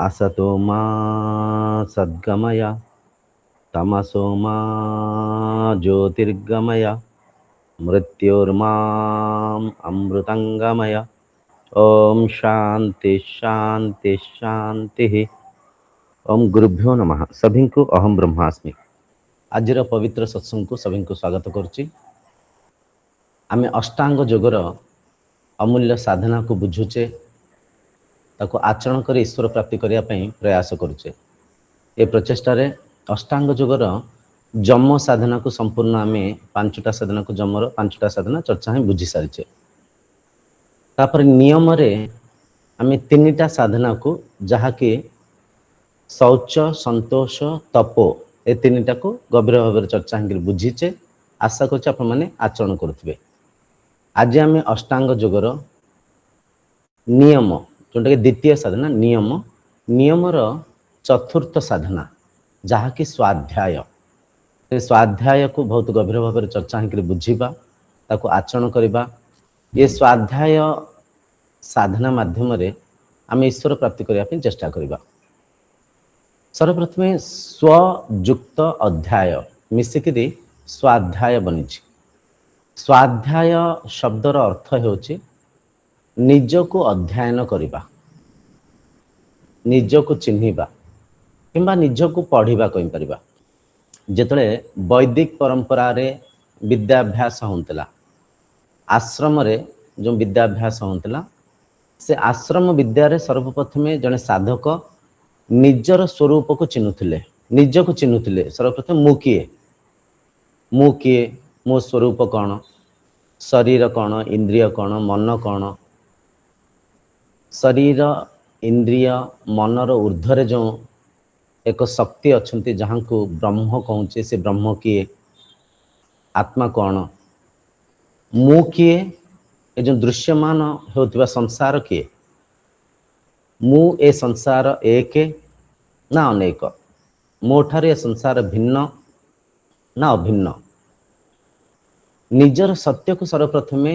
असतो मा सद्गमय तमसो मा ज्योतिर्गमय मृत्योर्माम् अमृतंगमय। ओम शांति शांति शांति। ओम गुरुभ्यो नमः। सभी को अहम ब्रह्मास्मि। आज पवित्र सत्संग को सभी को स्वागत करुच्ची। आमे अष्टांग योगर अमूल्य साधना को बुझुचे, ताको आचरण कर ईश्वर प्राप्ति करने प्रयास करुचे। ए प्रचेष्टार अष्टांग योगर जम साधना को संपूर्ण आम पांचटा साधना को जमर पांचटा साधना चर्चा ही बुझी सारीचे। तापर नियम रे आम तीनटा साधना को जहाँकि शौच संतोष तपो ए तीनटा को गभीर भाव चर्चा ही बुझीचे। आशा कर आचरण करुवे। आज आम अष्टांग योगर नियम जोटा कि द्वितीय साधना नियमर चतुर्थ साधना जहाँकि स्वाध्याय। स्वाध्याय को बहुत गभीर भाव चर्चा ही बुझा ताको आचरण करवा। ये स्वाध्याय साधना माध्यम आम ईश्वर प्राप्ति करने चेष्टा करवा। सर्वप्रथमे स्वयुक्त अध्याय मिसिकी स्वाध्याय बनी। स्वाध्याय शब्दर अर्थ होची निज को अध्ययन करवा, निज को चिन्हिबा किंबा निज को पढ़िबा कहि परिबा। जेतले वैदिक परंपरा रे विद्याभ्यास होंतला, आश्रम रे जो विद्याभ्यास होंतला, से आश्रम विद्या रे सर्वप्रथमे जने साधक निजर स्वरूप को चिन्हुथिले, निज को चिन्हुथिले। सर्वप्रथम मु किए, मो स्वरूप कौन, शरीर कौन, इंद्रिय कौन, मन कौन। शरीर इंद्रिय मनर ऊर्ध्वरे जो एक शक्ति अच्छी जहाँ को ब्रह्म कहूचे, से ब्रह्म किए, आत्मा कौन, मु किए, ये जो दृश्यमान होतिबा संसार किए, मु ए संसार एक ना अनेक, मो ठारे ए संसार भिन्न ना अभिन्न। निजर सत्य को सर्वप्रथमे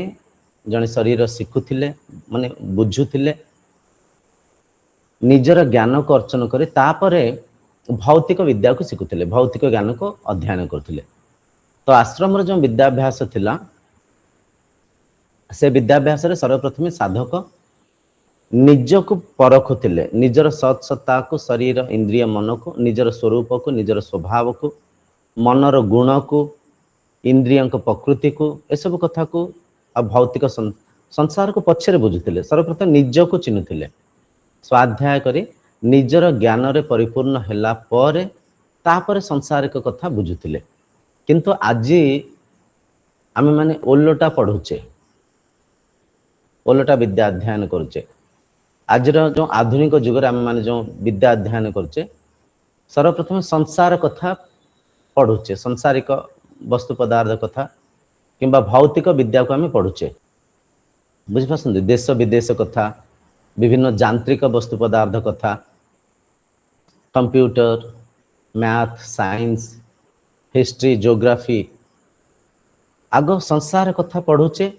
जने शरीर शिखुथिले माने बुझुथिले, निजर ज्ञान को अर्चन करे, तापरे भौतिक विद्या को शिखुथिले, भौतिक ज्ञान को अध्ययन करथिले। तो आश्रम जो विद्याभ्यास थिला, से विद्याभ्यास रे सर्वप्रथमे साधक निज को परखुथिले, निजर सत्सत्ता को, शरीर इंद्रिय मन को, निजर स्वरूप को, निजर स्वभाव को, मनर गुण को, इंद्रियों को प्रकृति को, ए सब कथा को आ भौतिक संसार को पछरे बुझुथिले। सर्वप्रथम निज को चिन्हुथिले। स्वाध्याय करी निजर ज्ञान रे परिपूर्ण हैला परे तापर संसारिक कथा बुझुथिले। किंतु आज आमे माने ओलटा पढ़ुचे, ओलटा विद्या अध्ययन करुचे। आज जो आधुनिक युग आम माने जो विद्या अध्ययन करुचे, सर्वप्रथम संसार कथा पढ़ुचे, संसारिक वस्तु पदार्थ कथा किंबा भौतिक विद्या को आम पढ़ुचे। बुझिपारछन्ति, देश विदेश कथा, विभिन्न यांत्रिक वस्तु पदार्थ कथा, computer, math, science, history, geography, आग संसार कथा पढ़ुचे।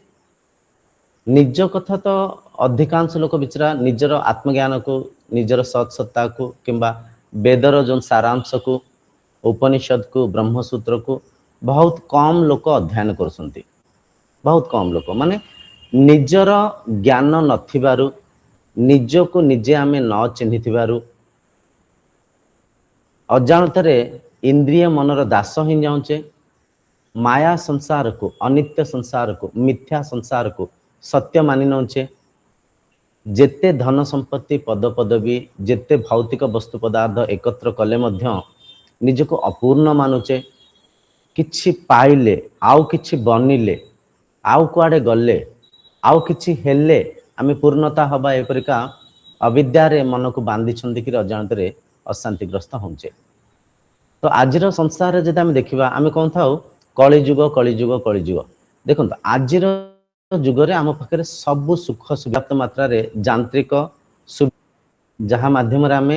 निज कथा तो अधिकांश लोक बिचरा निजर आत्मज्ञान को, निजर सत्सत्ता को किंबा वेदर जो सारांश को, उपनिषद को, ब्रह्मसूत्र को बहुत कम लोक अध्ययन करसंती। बहुत कम लोक माने निजर ज्ञान नथिबारु, निज को निजे आमे न चिन्हिथिबारु, अजाणतरे इंद्रिय मनर दास ही जाऊचे। माया संसार को, अनित्य संसार को, मिथ्या संसार को सत्य मानि नौचे। जेते धन संपत्ति, पद पदवी, जेते भौतिक वस्तु पदार्थ एकत्र कले मध्य निज को अपूर्ण मानुचे। किछि पाइले, आउ किछि बनिले, आउ कुआडे गले, आउ किछि हेले आमे पूर्णता हबा, एपरिका अविद्यारे मन को बांधी छंदी कि अजाणतरे अशांतिग्रस्त होचे। तो आजिर संसार जदि आमे देखिबा, आमे कोन थाउ कलिजुग कलिजुग कलिजुग। देखंत आजिर जुगरे आम पाखे सबु सुख सुव्याप्त मात्रा रे यांत्रिक जहाँ माध्यम आम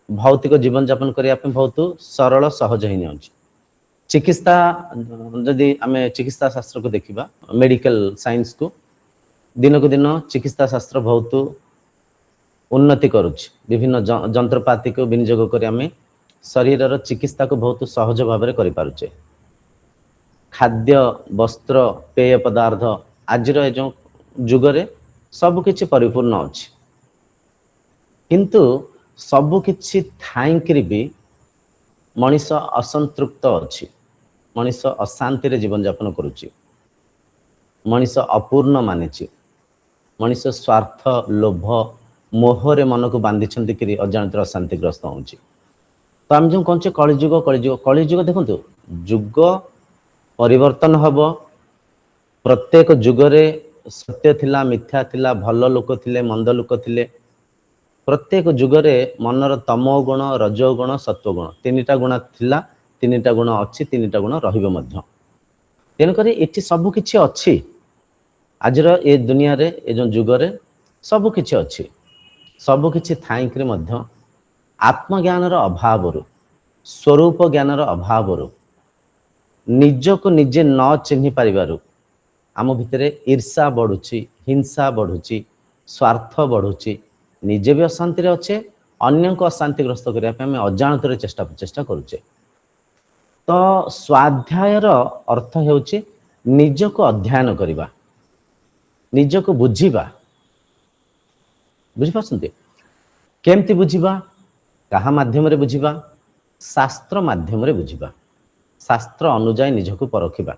भौतिक जीवन यापन करने बहुत सरल सहज ही जाऊँ। चिकित्सा जदि आम चिकित्सा शास्त्र को देखा, मेडिकल साइंस को दिन चिकित्सा शास्त्र बहुत उन्नति करुच्छ विभिन्न जंत्रपाति को विनियोग कर आम शरीर चिकित्सा को बहुत सहज भाव में करें। खाद्य वस्त्र पेय पदार्थ आज जो जुगरे सबकि परिपूर्ण अच्छी किंतु सबकि थाइंकि भी मनीष असंतृप्त अच्छी मनीष अशांति रे जीवन यापन करुच्ची मनीष अपूर्ण मानिची मनीष स्वार्थ लोभ मोहरे मन को बांधी कि अजाणत अशांतिग्रस्त होची। तो आम जो कहे कलिजुग कलिजुग कलिजुग देखु जुग परिवर्तन हब प्रत्येक जुगरे सत्य थिला मिथ्या थिला भल लोक थिले मंद लोक थिले प्रत्येक जुगरे मनर तमो गुण रजो गुण सत्व गुण तीनिटा गुण थिला तीनिटा गुण अच्छी तीनिटा गुण रहिबो मध्य तेणुक ये सबकि अच्छी आजर ए दुनिया रे ए जो जुगरे सबकि अच्छी सबकि थाइक आत्मज्ञान अभाव स्वरूप ज्ञान अभाव निज को निजे न चिन्ह पारिबारु आम भितर ईर्षा बढ़ुची हिंसा बढ़ुची स्वार्थ बढ़ुची निजे भी अशांति अच्छे अन्य को अशांतिग्रस्त करने अजाणत चेष्टा प्रचेषा करुचे। तो स्वाध्यायर अर्थ हेउची निज को अध्ययन करवा निज को बुझीबा बुझिपारछन्ते केमती बुझीबा कहा माध्यम रे बुझीबा शास्त्र माध्यम रे बुझीबा शास्त्र अनुजाई निजको परखिबा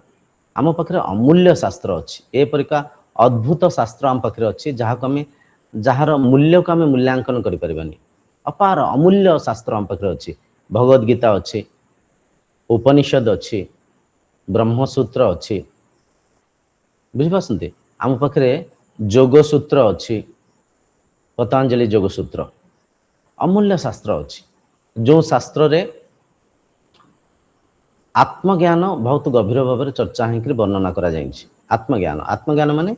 आम पाखे अमूल्य शास्त्र अच्छी एपरिका अद्भुत शास्त्र आम पाखे अच्छी जहाँ को आम जार मूल्य को आम मूल्यांकन करें अपार अमूल्य शास्त्र आम पाखे अच्छी भगवद गीता अच्छी उपनिषद अच्छी ब्रह्मसूत्र अच्छी बुझिपारछन्ते आम पाखे योगसूत्र अच्छी पतंजलि योगसूत्र अमूल्य शास्त्र अच्छी जो शास्त्र रे आत्मज्ञान बहुत गभीर भाव में चर्चा होकर वर्णना करा जायछि। आत्मज्ञान आत्मज्ञान माने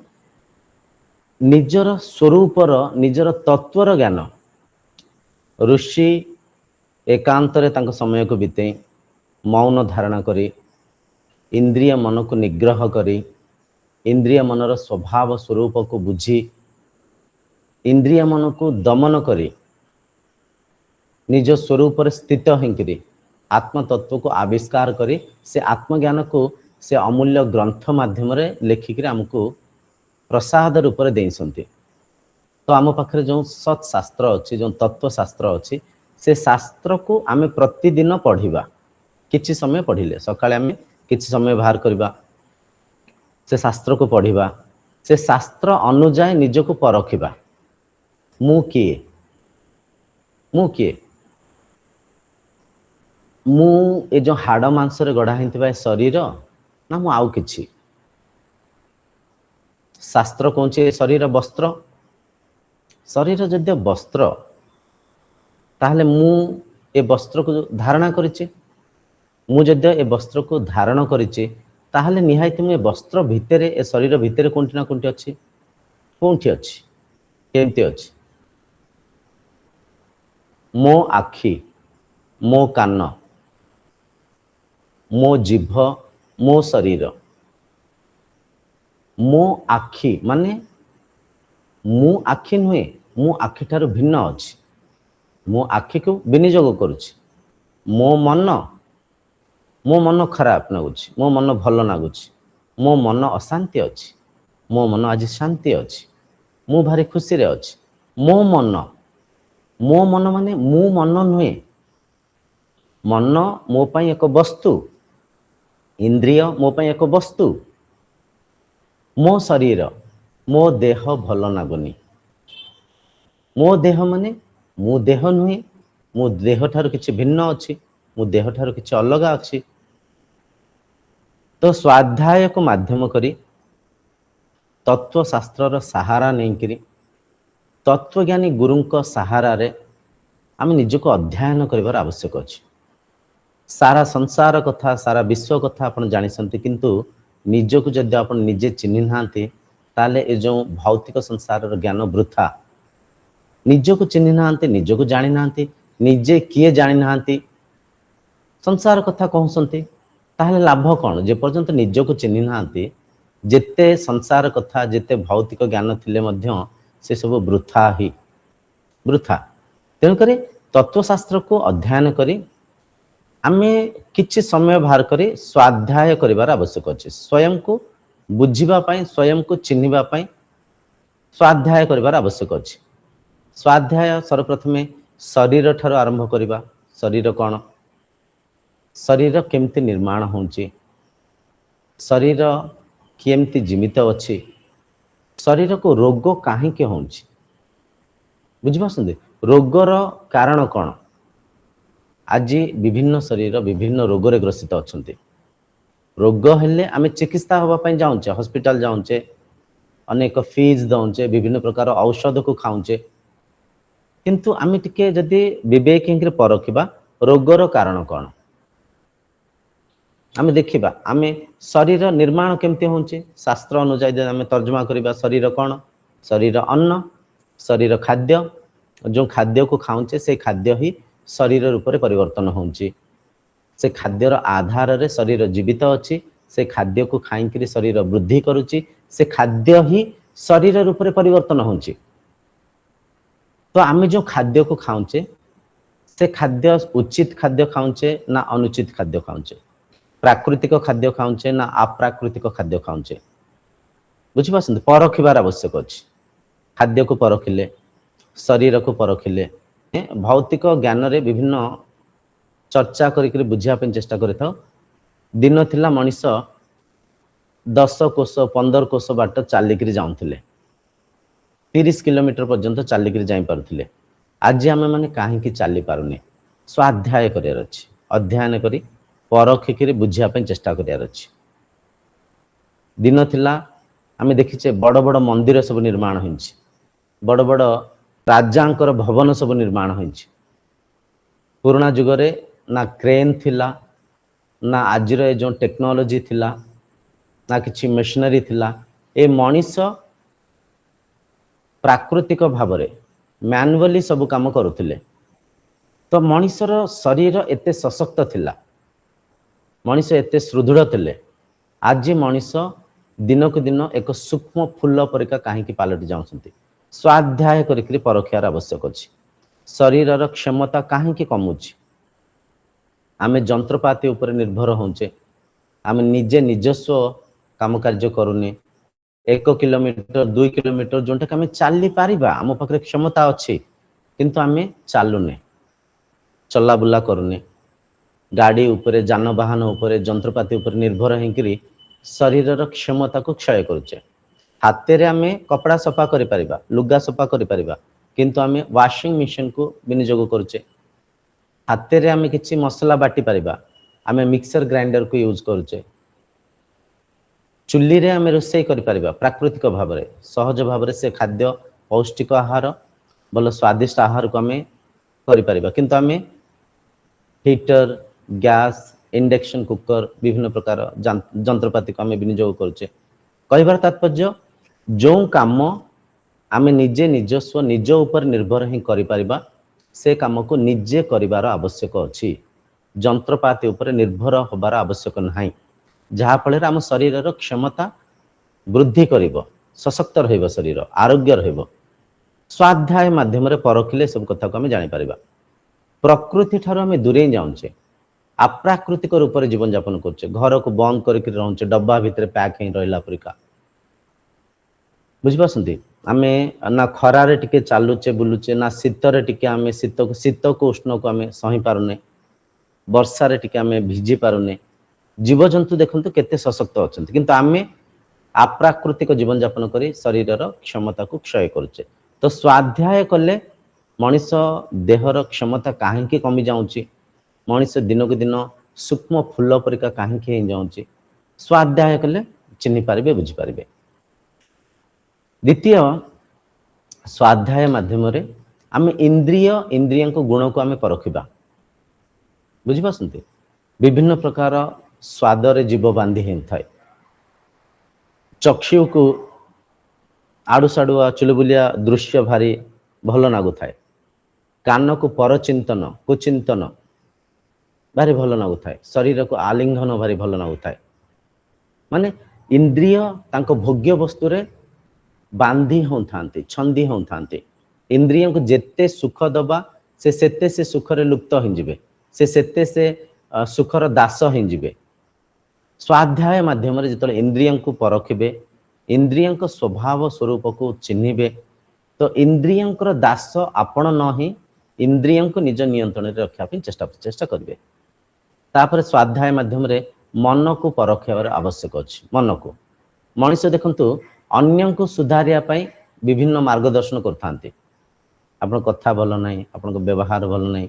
निजर स्वरूपर निजर तत्वर ज्ञान ऋषि एकांतरे तांको समय को बीते मौन धारणा करी इंद्रिय मन को निग्रह करी इंद्रिय मनर स्वभाव स्वरूप को बुझी इंद्रिय मन को दमन करी निज स्वरूप स्थित होकर आत्मतत्व को आविष्कार करी से आत्मज्ञान को से अमूल्य ग्रंथ माध्यम लेखिक आमको प्रसाद रूप में देइसंती। तो आम पाखे जो सत्शास्त्र अच्छी जो तत्वशास्त्र अच्छी से शास्त्र को आम प्रतिदिन पढ़िबा किछि समय पढ़िले सकाळे आम किछि समय बाहर करबा से शास्त्र को पढ़िबा से शास्त्र अनुजाई निजको परखिबा मु किए मु ए जो हाड़ मांस रे गढ़ा होता शरीर ना मु आउ किछि शास्त्र कौन शरीर वस्त्र शरीर जदि वस्त्र ताहले मु ए वस्त्र को धारणा करिछि मु जदि ए वस्त्र को धारण करिछि ताहले निहायत मु ए वस्त्र भितर ए शरीर भितर कोंठी ना कोंठी अछि कोंठी अछि केमती अछि मो आखि मो कान मो जिभ मो शरीर मो आखि माने मु आखि नुहे मु आखि ठार भिन्न अछि मो आखि को विनियोग करुछि मो मन खराब नागुछि मो मन भल नागुछि मो मन अशांति अछि मो मन आज शांति अछि मु भारी खुशी रे अछि मो मन माने मु मन नुहे मन मो पई एक वस्तु इंद्रिय मो पई एक वस्तु मो शरीर मो देह भल नागुनी मो देह माने मु देह नुहे मु देह ठार किछि भिन्न अछि मु देह ठार किछि अलग अछि। तो स्वाध्याय को माध्यम करी तत्वशास्त्र सहारा नहीं करी तत्वज्ञानी गुरु सहारा रे आम निजको अध्ययन कर आवश्यक अछि। सारा संसार कथा सारा विश्व कथा आपन जानिसंती किंतु निजको जदि आपन निजे चिन्हि नांती ताले ए जो भौतिक संसार ज्ञान वृथा निजको चिन्हि नांती निजको जानि नांती निजे किए जानि नांती संसार कथा कहउसंती ताहले लाभ कौन जे पर्यंत निजको चिन्हि नांती जेते संसार कथा जेते भौतिक ज्ञान थिले मध्य से सब वृथा ही वृथा। तेणुक तत्वशास्त्र को अध्ययन करी आमे किछि समय बाहर करी स्वाध्याय करिवार आवश्यक अछि। स्वयं को बुझिबा पई, स्वयं को चिन्हिबा पई स्वाध्याय करिवार आवश्यक अछि। स्वाध्याय सर्वप्रथमे शरीर ठार आरंभ करिबा। शरीर कौन, शरीर केमती निर्माण होउची, शरीर केमती जीवित अछि, शरीर को रोग काहे के होउची, बुझिपासंदे रोगर कारण कौन। आज विभिन्न शरीर विभिन्न रोग रे ग्रसित अछंती। रोग हेले आमे चिकित्सा होबा पई जाउचे, हॉस्पिटल जाउचे, अनेक फीस दउचे, विभिन्न प्रकार औषध को खाउचे, किंतु आमे टिके जदि विवेक हिंकरे परखिबा रोगर कारण कौन आमे देखिबा। आमे शरीर निर्माण केमती होउचे, शास्त्र अनुसार जे आमे तर्जुमा करिबा शरीर कौन, शरीर अन्न, शरीर खाद्य, जो खाद्य को खाउचे से खाद्य ही शरीर रूप में परिवर्तन होउची। से खाद्यर आधार रे शरीर जीवित अछि, से खाद्य को खाइकरी शरीर वृद्धि करुची, से खाद्य ही शरीर रूप में परिवर्तन होउची। तो आमे जो खाद्य को खाउचे से खाद्य उचित खाद्य खाउचे ना अनुचित खाद्य खाउचे, प्राकृतिक खाद्य खाउचे ना अप्राकृतिक खाद्य खाउचे, बुझिपासंदे परखिबार आवश्यक अछि। खाद्य को परखिले, शरीर को परखिले, भौतिक ज्ञान रे विभिन्न चर्चा करिकरी बुझिया पे चेष्टा करिथाउ। दिन थिला मनीष 10 कोस 15 कोस बाट चालिकरी जाउथिले, 30 किलोमीटर पर्यंत चालिकरी जाई पारुथिले। आज आमे माने काहे कि चाली पारुने, स्वाध्याय करियार अछि, अध्ययन करी परखिकरी बुझिया पे चेष्टा करियार अछि। दिन थिला आमे देखिचे बड़ बड़ मंदिर सब निर्माण होइछि, बड़ बड़ राजांकर भवन सब निर्माण होइछि। पुराना जुग रे ना क्रेन थिला, ना आज जो टेक्नोलॉजी थिला, ना किछि मशीनरी थिला। ए मनीष प्राकृतिक भाव रे मैनुअली सब काम करुथिले। तो मनीषर शरीर एते सशक्त थिला, मनीष एते सुदृढ़ थिले। आज मनीष दिन को दिन एक सूक्ष्म फूल परिका काहे पालटि जाउछंती। स्वाध्याय करिकरी परखियार आवश्यक अछि। शरीरर क्षमता काहे कमुची, आमे जंत्रपाति उपर निर्भर होउचे, आमे निजे निजस्व काम कार्य करूने। 1 किलोमीटर 2 किलोमीटर जोंटा आमे चाली पारिबा, आम पाखरे क्षमता अछि, किंतु आमे चालुने, चला बुला करूने। गाड़ी उपरे, जानवाहन उपरे, जंत्रपाति उपरे निर्भर हेकरी शरीरर क्षमता को क्षय करुचे। हाथे रे आमे कपड़ा सफा करि परिबा, लुगा सफा करि परिबा, किंतु आमे वाशिंग मशीन को विनियोग करुचे। हाथे रे आमे किछि मसला बाटी परिबा, आमे मिक्सर ग्राइंडर को यूज करुचे। चुल्ली रे आमे रोषेई करि परिबा प्राकृतिक भाव रे, सहज भाव रे से खाद्य पौष्टिक आहार बल स्वादिष्ट आहार को आमे करि परिबा, किंतु आमे हीटर, गैस, इंडक्शन कुकर, विभिन्न प्रकार जंत्रपाति को आमे विनियोग करुचे। कहबार तात्पर्य जो काम आमे निजे निजस्व निज ऊपर निर्भर ही करि परिबा, से काम को निजे करिवार आवश्यक अछि। जंत्रपाति ऊपर निर्भर होबार आवश्यक नाही, जहा फल आम शरीर क्षमता वृद्धि करिवो, सशक्त रहिबो, शरीर आरोग्य रहिबो। स्वाध्याय माध्यम रे परखिले सब कथा को आमे जानि परिबा। प्रकृति ठारो आमे दूरे जाउचे, अप्राकृतिक रूप रे जीवन यापन करचे, घर को बंद करके रहउचे, डब्बा भितर पैक हे रहिला परिका, बुझिपासंती। आमे ना खरारे टिके चालुचे बुलुचे, ना शीतरे टिके आमे शीत को उष्ण को आमे सही पारुने, वर्षा रे टिके आमे भिजी पारुने। जीव जंतु देखंतु केते सशक्त अछंती, किंतु आमे अप्राकृतिक जीवन यापन करी शरीरर क्षमता को क्षय करुचे। तो स्वाध्याय कले मनीष देहर क्षमता काहे कमी जाउची, मनीष दिन को दिन सूक्ष्म फूल परिका काहे जाउची, स्वाध्याय कले चिन्हि पारिबे, बुझी पारिबे। द्वितीय, स्वाध्याय माध्यम रे आमे इंद्रिय को गुण को आमे परखिबा, बुझिपासंती। विभिन्न प्रकार स्वाद रे जीव बांधी हे थाए, चक्षु को आड़ू साड़ुआ चुलबुलिया दृश्य भारी भल लागु थाए, कान को परचिंतन कुचिंतन भारी भल लागु थाए, शरीर को आलिंगन भारी भल लागु थाए। माने इंद्रिय तांको भोग्य वस्तु रे बांधी हों थांती, छंदी हों थांती। इंद्रिय को जेते सुख दबा से सेते से सुखरे लुप्त होइजिबे, से सेते से सुखर दास होइजिबे। स्वाध्याय माध्यम जो इंद्रिय को परखिबे, इंद्रिय स्वभाव स्वरूप को चिन्हिबे, तो इंद्रियंकर दास आपण नहीं, इंद्रिय को निज नियंत्रण में रखा चेष्टा करेंगे। तापर स्वाध्याय माध्यम मन को परखार आवश्यक अच्छी। मन को मनीष देखु अन्य को सुधारिया विभिन्न मार्गदर्शन करते। आपण कथा भल ना, आपण व्यवहार भल ना,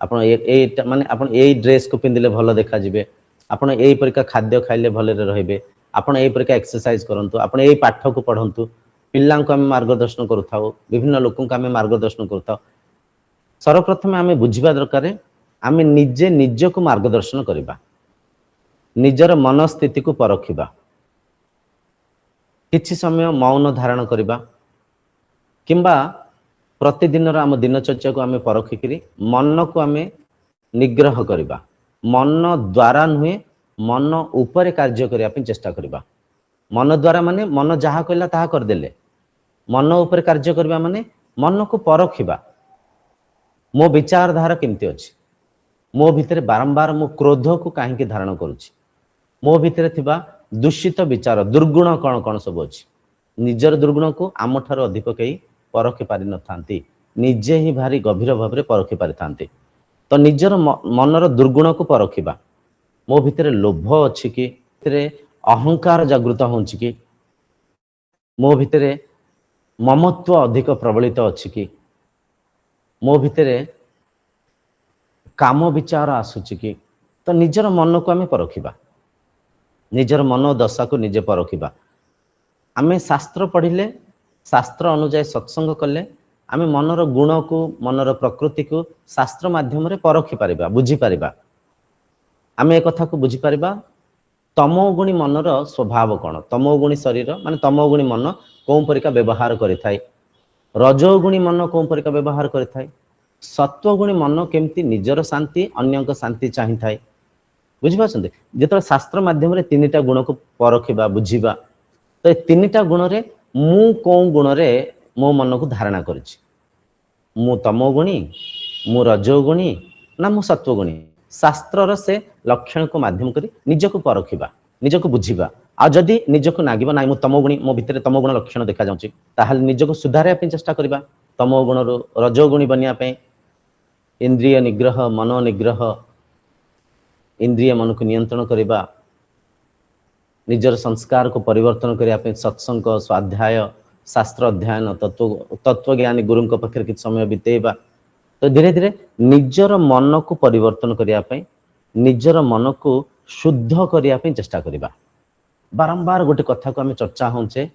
आप माने आपण ए ड्रेस को पिंधिले भल देखा जिवे, आपण ए परिका खाद्य खाइले भलरे रहिबे, आपण ए परिका एक्सरसाइज करंतु, आपण ए पाठ को पढ़ंतु। पिल्लां को आम मार्गदर्शन करूँ, विभिन्न लोकों को आम मार्गदर्शन करूँ। सर्वप्रथम आम बुझा दरकार आम निजे निज को मार्गदर्शन करवा, निजर मन स्थिति को परखिबा, किछि समय मौन धारण करवा, किंबा प्रतिदिन आम दिनचर्या को आम परखिकी मन को आम निग्रह करवा। मन द्वारा नुहे, मन उपरे कार्य करने चेष्टा करवा। मन द्वारा माने मन जहाँ कहला ताहा करदेले, मन उपर कार्य करवा माने मन को परखिबा। मो विचारधारा केमती अछि, मो भितर बारंबार मो क्रोध को कहीं धारण करुछि, मो भितर थिबा दूषित विचार दुर्गुण कौन कौन सब अछि। निजर दुर्गुण को आम ठार अधिक कई परखि पारि न थांती, निजे ही भारी गभीर भाव में परखि पारि थांती। तो निजर मनर दुर्गुण को परखिबा। मो भितर लोभ अछि कि, अहंकार जागृत होउछि कि, मो भितर ममत्व अधिक प्रबलित अछि कि, मो भितर काम विचार आसुछि कि। तो निजर मन को आमे परखिबा, निजर मन दशा को निजे परखिबा। आमे शास्त्र पढ़िले, शास्त्र अनुसार सत्संग कले, आमे मनर गुण को, मनर प्रकृति को शास्त्र माध्यम रे परखि पारिबा, बुझी पारिबा। आमे एक कथा को बुझी पारिबा तमोगुणी मनर स्वभाव कौन, तमोगुणी शरीर माने तमोगुणी मन कौन परिका व्यवहार करिथाय, रजोगुणी मन कौन परिका व्यवहार करिथाय, सत्वगुणी मन केमती निजर शांति अन्य शांति चाहि थाए। बुझी पाछन्ते जेतो शास्त्र माध्यम रे तीनिटा गुण को परखिबा बुझीबा, तो तीनिटा गुण रे मु कौन गुण रे मो मन को धारणा करिछि, मु तमोगुणी, मु रजोगुणी ना मु सत्वगुणी। शास्त्र से लक्षण को माध्यम करी निज को परखिबा, निज को बुझीबा। आ जदि निज को नागिबा नाइ मु तमोगुणी, मो भितर तमोगुण लक्षण देखा जाउछि, ताहाले निज को सुधारिया पे चेष्टा करबा। तमोगुण रो रजोगुणी बनिया पे इंद्रिय निग्रह, मन निग्रह, इंद्रिय मन को नियंत्रण करबा, निजर संस्कार को परिवर्तन करने पे सत्संग, स्वाध्याय, शास्त्र अध्ययन, तत्वज्ञानी गुरु पाखे कि समय बितेबा। तो धीरे धीरे निजर मन को परिवर्तन करने, निजर मन को शुद्ध करने चेष्टा करबा। बारंबार गोटे कथा को आम चर्चा होचे,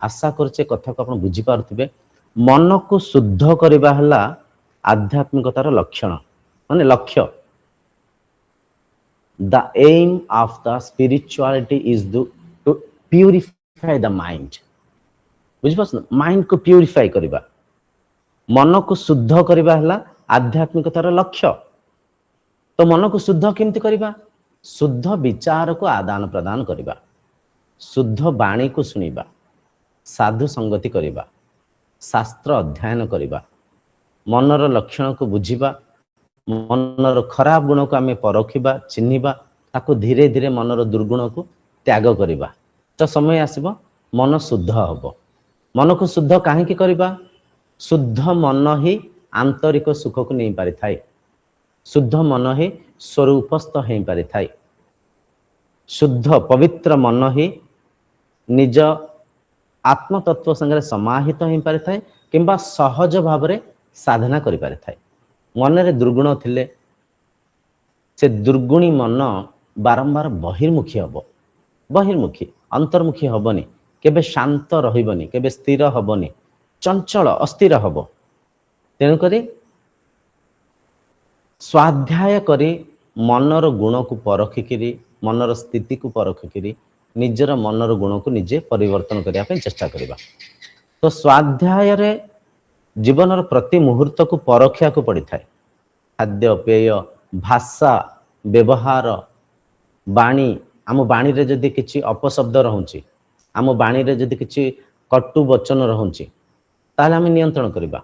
आशा करछे कथा को आप बुझी पारुथिबे। मन को शुद्ध करबा हला आध्यात्मिकतार लक्षण माने लक्ष्य। The aim of the spirituality is to purify the mind. बुझिपास माइंड को प्यूरिफाई करबा, मन को शुद्ध करबा हला आध्यात्मिकतार लक्ष्य। तो मन को शुद्ध केमती करबा? शुद्ध विचार को आदान प्रदान करबा, शुद्ध वाणी को सुनिबा, साधु संगति करबा, शास्त्र अध्ययन करबा, मनर लक्षण को बुझिबा, मनर खराब गुण को आमे परखिबा, चिन्हिबा, ताको धीरे धीरे मनर दुर्गुण को त्याग करबा। तो समय आसीबो मन शुद्ध हबो। मन को शुद्ध काहेकि करबा? शुद्ध मन ही आंतरिक सुख को नहीं पारि थाए, शुद्ध मन ही स्वरूपस्थ हो पारि थाए, शुद्ध पवित्र मन ही निज आत्मतत्व संगे समाहित हो पारि थाए, किंबा सहज भाव रे साधना करि पारि थाए। मन रे दुर्गुण थिले से दुर्गुणी मन बारंबार बहिर्मुखी हबो, बहिर्मुखी अंतर्मुखी हबनी, केबे शांत रहिबनी, केबे स्थिर हबनी, चंचल अस्थिर हबो। तेणु करी स्वाध्याय करी मनर गुण को परखिकी, मनर स्थिति को परखिकी निजर मनर गुण को निजे परिवर्तन करने पे चेष्टा करबा। तो स्वाध्याय रे जीवन प्रति मुहूर्त को परखिया को पड़ी थाए। खाद्य पेय, भाषा, व्यवहार, बाणी, आम बाणी रे जदि किछि अपशब्द रहउछि, आम बाणी रे जदि किछि कटु वचन रहउछि, ताले आम नियंत्रण करबा।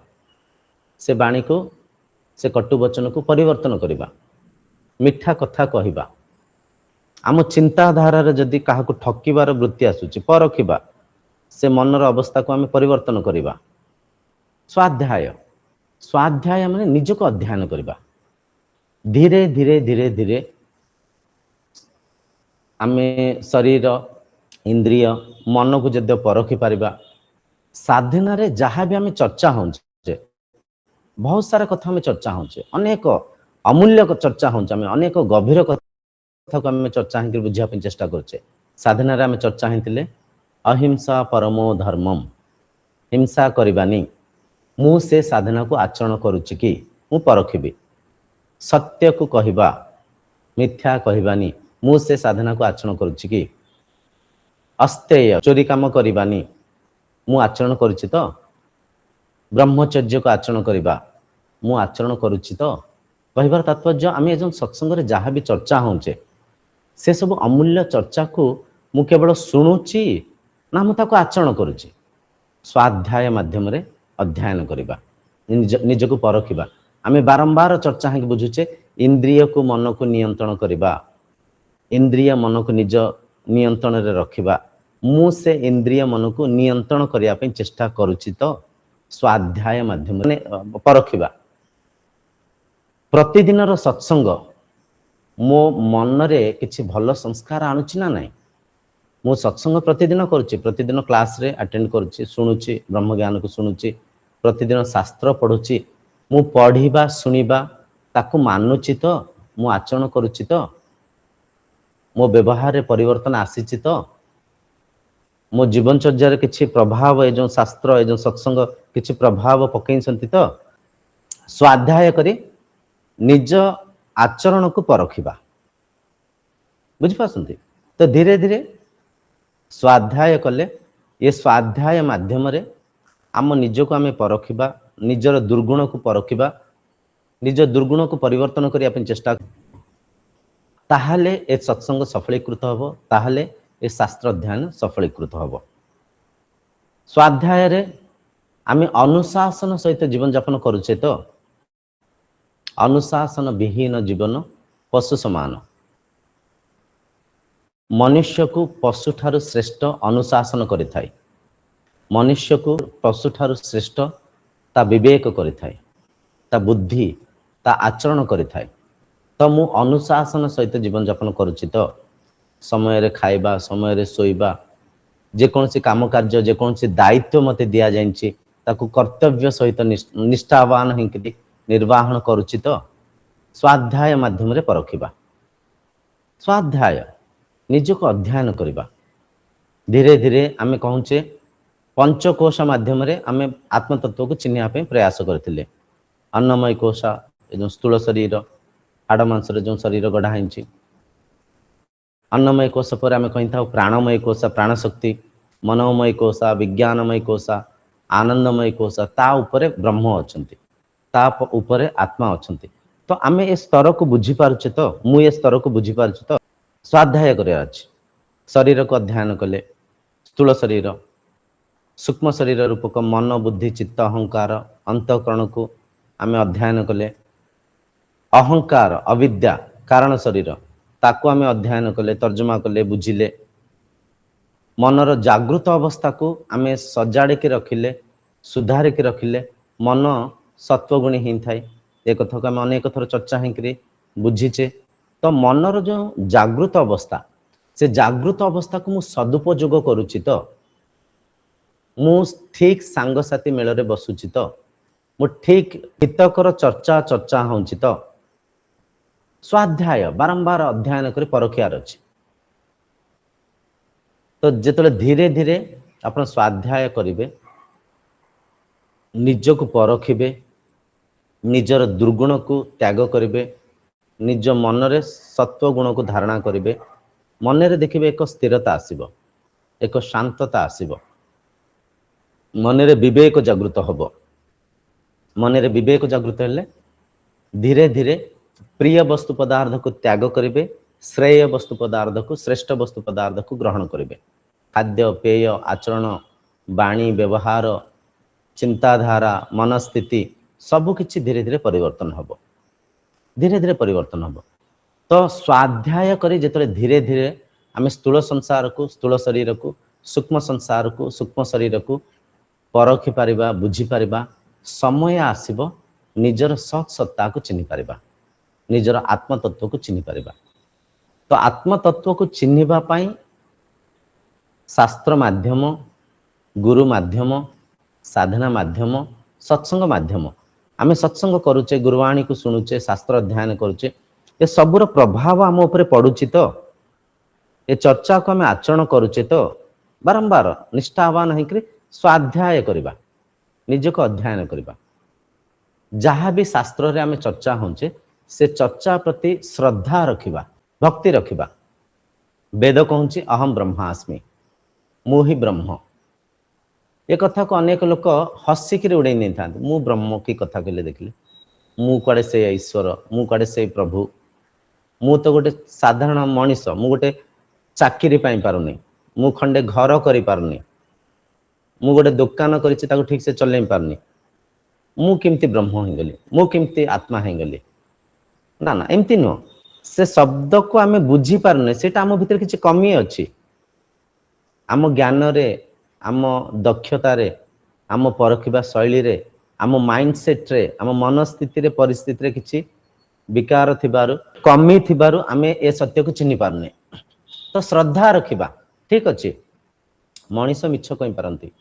से बाणी को से कटु वचन को परिवर्तन करवा, मिठा कथा कहवा, आम चिंताधारा जदि क्या ठकिबार वृत्ति आसूची परखिबा, से मनर अवस्था को आम परिवर्तन करवा। स्वाध्याय, स्वाध्याय माने निज को अध्ययन करवा। धीरे धीरे धीरे धीरे आम शरीर इंद्रिय मन को जदि परखि पारिबा, साधना रे जहाँ भी आम चर्चा होचे, बहुत सारा कथा आम चर्चा होचे, अनेक अमूल्य चर्चा होचे, आम अनेक गभीर कथा को आम चर्चा ही बुझापी चेष्टा करछे। साधना रे आम चर्चा ही अहिंसा परमो धर्मम, हिंसा करवानी, मु से साधना को आचरण करुच्ची कि मु परखिबी, सत्य को कहवा, मिथ्या कहवानी, मु से साधना को आचरण करुच्ची कि, अस्तेय चोरी काम करवानी, मु आचरण करुच्ची तो, ब्रह्मचर्य को आचरण करवा, मु आचरण करुच्ची तो। कहबार तात्पर्य आम जो सत्संग रे जहाँ भी चर्चा होचे, से सब अमूल्य चर्चा को मु केवल शुणुची ना मु ताको आचरण करुच्ची। स्वाध्याय माध्यम रे अध्ययन करवा, निज को परखिबा। आम बारंबार चर्चा ही बुझुचे, इंद्रिय को मन को नियंत्रण करवा, इंद्रिय मन को निज नियंत्रण रे रखिबा, मु से इंद्रिय मन को नियंत्रण करिया पे चेष्टा करुच्ची तो। स्वाध्याय माध्यम रे परखिबा। प्रतिदिन रो सत्संग मो मन रे किछि भल संस्कार आणुची ना नहीं। मु सत्संग प्रतिदिन करुच्ची, प्रतिदिन क्लास रे अटेंड करुच्ची, शुणुची, ब्रह्म ज्ञान को शुणुची, प्रतिदिन शास्त्र पढ़ुची, मु पढ़िबा शुणिबा ताकू मानुची तो, मु आचरण करुच्ची तो, मो व्यवहार रे परिवर्तन आसीची तो, मो जीवनचर्या रे किछि प्रभाव ए जो शास्त्र ए जो सत्संग किछि प्रभाव पकईसंती तो। स्वाध्याय करी निज आचरण को परखिबा, बुझि पासंती तो। धीरे धीरे स्वाध्याय कले, ये स्वाध्याय माध्यम रे आम निज को आम परखिबा, निजर दुर्गुण को परखिबा, निज दुर्गुण को परिवर्तन करिया पे चेष्टा, ताहले ए सत्संग सफलीकृत हबो, ताहले ए शास्त्र अध्ययन सफलीकृत हबो। स्वाध्याय रे आम अनुशासन सहित जीवन यापन करुचे तो। अनुशासन विहीन जीवन पशु समान। मनुष्य को पशु ठारू श्रेष्ठ अनुशासन करिथाय, मनुष्य को पशु ठारू श्रेष्ठ ता विवेक करिथाय, ता बुद्धि ता आचरण करिथाय। तो मु अनुशासन सहित जीवन यापन करुची तो। समय रे खाइबा, समय रे सोइबा, जे कोनसी काम कार्य, जे कोनसी दायित्व मते दिया जायछि ताकू कर्तव्य सहित निष्ठावान हिंकि निर्वाहन करुची तो। स्वाध्याय माध्यम रे परखिबा। स्वाध्याय निज को अध्ययन करवा। धीरे धीरे आमे कहूचे पंचकोश माध्यम रे आमे आत्मतत्व को चिन्हिया पे प्रयास करथिले। अन्नमय कोश ए जो स्थूल शरीर, हाड़ मांस रे जो शरीर गढ़ा हिंची, अन्नमय कोश पर आमे कहिथा प्राणमय कोश, प्राण शक्ति, मनोमय कोश, विज्ञानमय कोश, आनंदमय कोश, ता उपरे ब्रह्म अछंती, ता उपरे आत्मा अछंती। तो आमे ए स्तर को बुझी पारुचे तो, मु ए स्तर को बुझी पारुचे तो। स्वाध्याय करिया अछि। शरीर को अध्ययन कले, स्थूल शरीर, सूक्ष्म शरीर रूपक मन, बुद्धि, चित्त, अहंकार, अंतःकरण को आमे अध्ययन कले। अहंकार अविद्या कारण शरीर ताकू आमे अध्ययन कले, तर्जमा कले, बुझिले। मनर जागृत अवस्था को आमे सजाड़ के रखिले, सुधार के रखिले, मन सत्वगुणी ही थाए। ए कथा को आमे अनेक थर चर्चा ही बुझीचे। तो मनर जो जागृत अवस्था, से जागृत अवस्था को मु सदुपयोग करुची तो। मु ठीक सांगसाथी मेल रे बसुची तो, मु ठीक हितकर चर्चा होउची तो। स्वाध्याय बारंबार अध्ययन कर परखियार अछि। तो जेतले धीरे धीरे आपण स्वाध्याय करिवे, निज को परखिबे, निजर दुर्गुण को त्याग करिवे, निज मन रे सत्व गुण को धारणा करिवे, मन रे देखिबे एक स्थिरता आसीबो, एक शांतता आसीबो, मन रे विवेक जागृत हबो। मन रे विवेक जागृत हेले धीरे धीरे प्रिय वस्तु पदार्थ को त्याग करिवे, श्रेय वस्तु पदार्थ को, श्रेष्ठ वस्तु पदार्थ को ग्रहण करिवे। खाद्य पेय आचरण, वाणी व्यवहार, चिंताधारा, मनस्थिति सबु किछि धीरे धीरे परिवर्तन हबो, धीरे धीरे परिवर्तन हबो। तो स्वाध्याय करी जेतले धीरे धीरे आमे स्थूल संसार को, स्थूल शरीर को, सूक्ष्म संसार को, सूक्ष्म शरीर को परखि पारिबा, बुझी पारिबा, समय आसीबो निजर सत सत्ता को चिन्हि पारिबा, निजर आत्म तत्व को चिन्हि पारिबा। तो आत्म तत्व को चिन्हिबा पाई शास्त्र माध्यम, गुरु माध्यम, साधना माध्यम, सत्संग माध्यम, आमे सत्संग करूचे, गुरुवाणी को शुणुचे, शास्त्र अध्ययन करूचे, ये सबुर प्रभाव आम उपरे पड़ुची। तो ये चर्चा को आम आचरण करूचे तो बारंबार निष्ठावान होकर स्वाध्याय करबा, निजको अध्ययन करबा। जहाँ भी शास्त्र रे आम चर्चा होचे से चर्चा प्रति श्रद्धा रखिबा, भक्ति रखिबा। वेद कहूँ अहम ब्रह्मास्मि, मु ही ब्रह्म। ये कथा को अनेक लोक हसिक उड़े नहीं था, मु ब्रह्म की कथा कहले देखिले, मु कड़े से ईश्वर, मु कड़े से प्रभु, मु तो गोटे साधारण मनीष, मु गोटे चाकरी पाई पारुनी, मु खंडे घर करि पारुनी, मु गोटे दुकान करिछि ताको ठीक से चलै पारुनी, मु केमती ब्रह्म हो गली, मु केमती आत्मा हो गली। ना ना एमती नुह, से शब्द को आमे बुझी पारुने, सेटा आम भितर किछि कमी अछि। आम ज्ञान रे, आम दक्षता रे, आम परखिबा शैली रे, आम माइंडसेट रे, आम मनस्थिति रे, परिस्थिति रे किछि विकार थिबारु, कमी थिबारु आमे ए सत्य को चिन्हि पारुने। तो श्रद्धा रखिबा, ठीक अछि। मनीष मिछ कहि पारंती,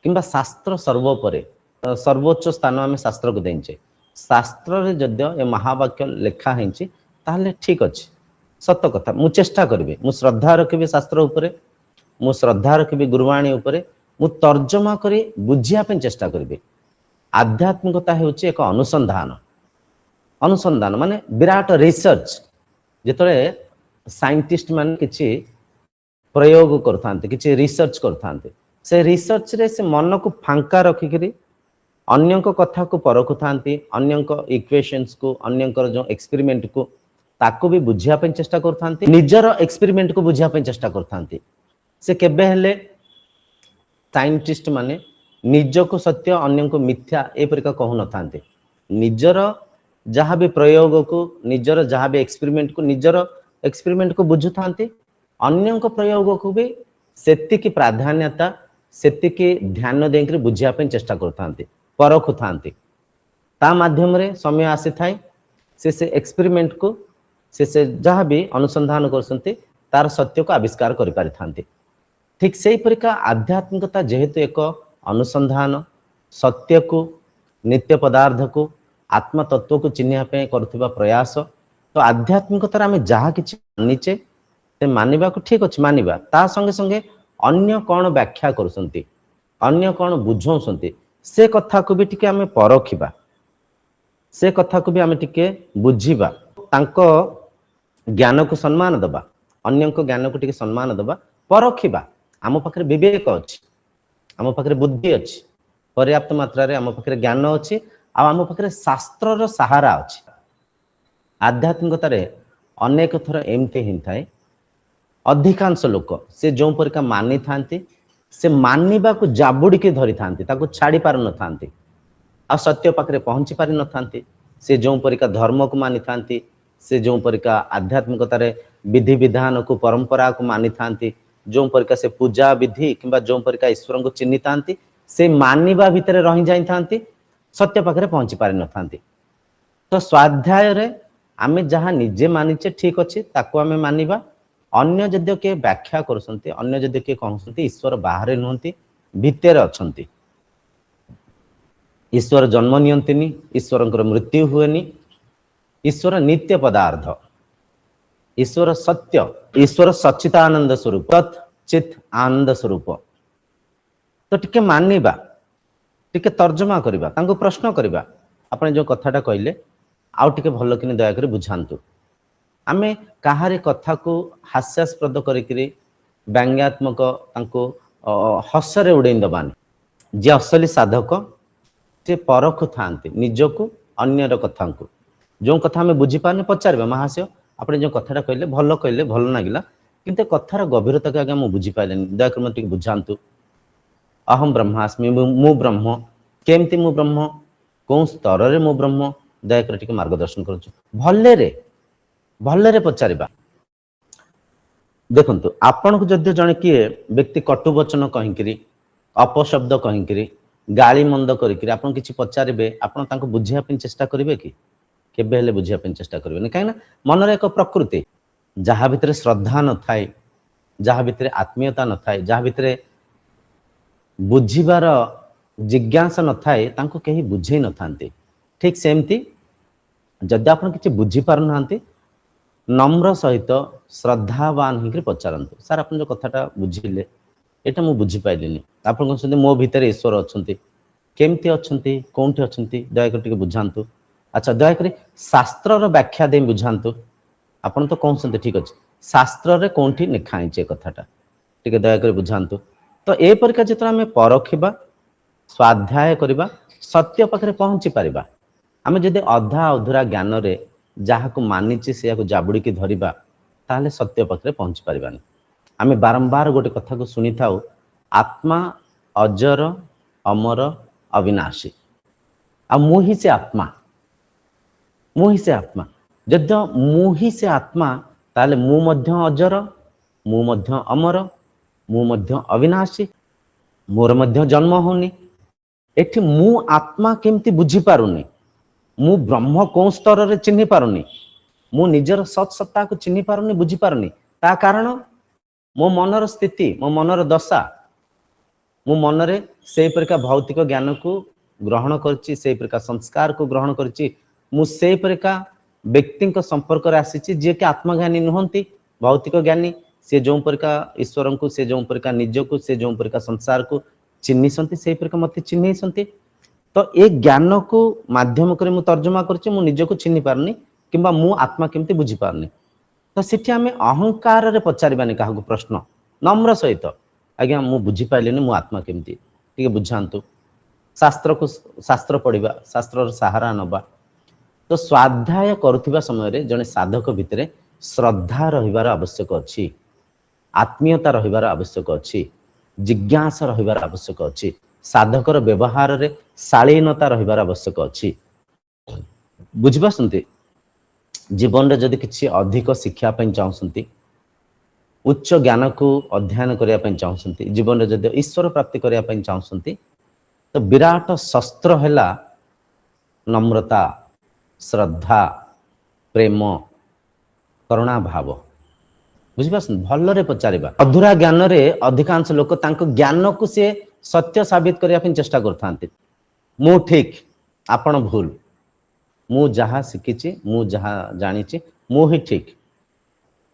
किंबा शास्त्र सर्वोपरे, सर्वोच्च स्थान आमे शास्त्र को देंचे। शास्त्र रे जद्य ए महावाक्य लेखा हेंची ताहले ठीक अछि, सत्य कथा। मु चेष्टा करबी, मु श्रद्धा रखिबी शास्त्र उपरे, मु श्रद्धा रखिबी गुरुवाणी उपरे, मु तर्जमा करी बुझिया पे चेष्टा करबी। आध्यात्मिकता हेउची एक अनुसंधान, अनुसंधान माने विराट रिसर्च। जेतरे साइंटिस्ट मान किछि प्रयोग करथांते, किछि रिसर्च करथांते, से रिसर्च रे से मन को फांका रखिकरी अन्यक कथा को परखुथांती, अन्यक इक्वेशंस को, अन्यकर जो एक्सपेरिमेंट को ताको भी बुझिया पे चेष्टा करथांती, निजर एक्सपेरिमेंट को बुझिया पे चेष्टा करथांती। से केबे हेले साइंटिस्ट माने निजको सत्य अन्यको मिथ्या ए परिका कहू न थांते। निजर जहाँ भी प्रयोग को, निजर जहाँ भी एक्सपेरिमेंट को, निजर एक्सपेरिमेंट को बुझु थांते, अन्यको प्रयोग को भी सेतिकी प्राधान्यता, सेतिकी ध्यान देकर बुझिया पे चेष्टा करथांते, परखु थांते। ता माध्यम रे समय आसी थाए से एक्सपेरिमेंट को, से जहाँ भी अनुसंधान करसंते तार सत्य को आविष्कार करि पारि थांते। ठीक से परिका आध्यात्मिकता जेहेतु एक अनुसंधान, सत्य को, नित्य पदार्थ को, आत्म तत्व को चिन्हिया पे करथिबा प्रयास। तो आध्यात्मिकता आमे जहाँ किछि मानिचे से मानिबा को ठीक अछि, मानिबा ता संगे संगे अन्य कौन व्याख्या करसंती, अन्य कौन बुझौसंती, से कथा को भी टिके आमे परखिबा, से कथा को भी आमे टिके बुझिबा। तांको ज्ञान को सम्मान दबा, अन्य को ज्ञान को टिके सम्मान दबा, परखिबा। आम पाखरे विवेक अछि, आम पाखरे बुद्धि अछि, पर्याप्त मात्रा रे आम पाखरे ज्ञान अछि, आ आम पाखरे शास्त्र रो सहारा अछि। आध्यात्मिकता रे अनेक थर एमते हिन थाए, अधिकांश लोक से जो परिका मानि थांती, से मानिबा को जाबुड़ी के धरि थांती, ताको छाड़ी पार न थांती, आ सत्य पाखरे पहुंची पारि न थांती। से जो परिका धर्म को मानि थांती, से जो परिका आध्यात्मिकता रे विधि विधान को, परंपरा को मानि थांती, जो परिका से पूजा विधि किंबा जो परिका ईश्वर को चिन्हि थांती, से मानिबा भितरे रहि जाई थांती, सत्य पाखरे पहुंची पारि न थांती। तो स्वाध्याय रे आमे जहाँ निजे मानिचे ठीक अछि, ताको आमे मानिबा। अन्य जद्य के व्याख्या करसंती, अन्य जद्य के कहसंती ईश्वर बाहरे नुहंती, भितर अछंती। ईश्वर जन्म नियंतिनी, ईश्वरंकर मृत्यु हुएनी, ईश्वर नित्य पदार्थ, ईश्वर सत्य, ईश्वर सच्चिदानंद स्वरूप, तत् चित आनंद स्वरूप। तो टिके मानिबा, टिके तर्जमा करिबा, तांको प्रश्न करिबा, आपने जो कथाटा कहले आउ टिके भलो किने दया करी बुझांतु। आमे काहारे कथा को हास्यास्पद करिकरी व्यंग्यात्मक तांको हसरे उड़ेई दबानी। जे असली साधक से परख थांती निजको, अन्यर कथा को। जो कथा आमे बुझी पारने पचारबा, महाशय आपने जो कथाटा कहले भलो कहले, भलो नागिला, किंतु कथार गभीरता के आगे मु बुझी पाइलेनी, दया करी मते बुझांतु। अहम ब्रह्मास्मि, मु ब्रह्म, केमती मु ब्रह्म, कौन स्तर रे मो ब्रह्म दयाकर टिके मार्गदर्शन करूछु भल्ले भल्ले पचारिबा देखंतु आपण को जदि जने किए व्यक्ति कटु वचन कहिकिरी अपशब्द कहिकिरी गाली मंद करिकिरी आपण किछि पचारिबे आपण तांको बुझिया पिन चेष्टा करिवे कि केबे हेले बुझिया पिन चेष्टा करिवे काहे ना मन रे एक प्रकृति जहा भितरे श्रद्धा न थाए जहा भितरे आत्मीयता न थाए जहा भितरे बुझिबार जिज्ञासा न थाए तांको केही बुझेई न थांती ठीक सेमती जदि आपण किछि बुझी पार नांती नम्र सहित श्रद्धावान होकर पचारतु सार आप जो कथाटा बुझिले एटा मु बुझी पाइलिनी आपण कहते मो भितर ईश्वर अच्छा केमती अच्छा कौटी अच्छा दयाकर टिके बुझातु अच्छा दयाकर शास्त्र व्याख्या दे बुझातु आपण तो कहते ठीक अच्छे शास्त्र रे कौटी लिखाई कथाटा टिके दयाकर बुझातु तो ए परिका जिते आम परखिबा स्वाध्याय करबा सत्य पाखरे पहुंची पारिबा आमे जदि अधा अधूरा ज्ञान रे जहाँ मानिचे से जाबुड़ी की धरिबा ताहले सत्य पाखरे पहुंची पारिबानी आमे बारंबार गोटे कथा को सुनी थाउ आत्मा अजर अमर अविनाशी आ मुही से आत्मा मुही से आत्मा जद मुही से आत्मा ताहले मु मध्य अजर मु मध्य अमर मु मध्य अविनाशी मोर मध्य जन्म होनी एठी मु आत्मा केमती बुझी पारुनी मु ब्रह्म कौ स्तर रे चिन्हि पारुनी मु निजर सत सत्ता को चिन्हि पारुनी बुझी पारुनी ता कारण मो मनर स्थिति मो मनर दशा मो मनरे से प्रकार भौतिक ज्ञान को ग्रहण करछि से प्रकार संस्कार को ग्रहण करछि मु से प्रकार व्यक्ति संपर्क रे आसीछि जे कि आत्मज्ञानी नुहंती भौतिक ज्ञानी से जो प्रकार ईश्वर को से जो प्रकार निज को से जो प्रकार संसार को चिन्हि सन्ति से प्रकार मते चिन्हि सन्ति तो ए ज्ञान को माध्यम करे मु तर्जमा करछि मु निज को चिन्हि पारनी किंबा मु आत्मा केमती बुझी पारनी तो सेठी आमे अहंकार रे पचारिबानी काहा को प्रश्न नम्र सहित आज्ञा मु बुझी पाइलेनी मु आत्मा केमती टिके बुझांतु शास्त्र पढ़िबा शास्त्र सहारा नबा तो स्वाध्याय करुथिबा समय रे जने साधक भितरे श्रद्धा रहिबार आवश्यक अछि आत्मीयता रहिबार आवश्यक अछि जिज्ञासा रहिबार आवश्यक अछि साधकर व्यवहार रे शालीनता रहिबार आवश्यक अछि बुझिबासंती जीवन रे जदि किछि अधिक शिक्षा पय चाहसंती उच्च ज्ञान को अध्ययन करिया पय चाहसंती जीवन रे जदि ईश्वर प्राप्ति करिया पय चाहसंती तो विराट शस्त्र हैला नम्रता श्रद्धा प्रेम करुणा भाव बुझिपासन भलरे पचारिबा अधूरा ज्ञान रे अधिकांश लोक तांको ज्ञान को से सत्य साबित करिया पय चेष्टा करथांती मु ठीक आपण भूल मु जहा शिखिछि मु जहा जानिछि मु ही ठीक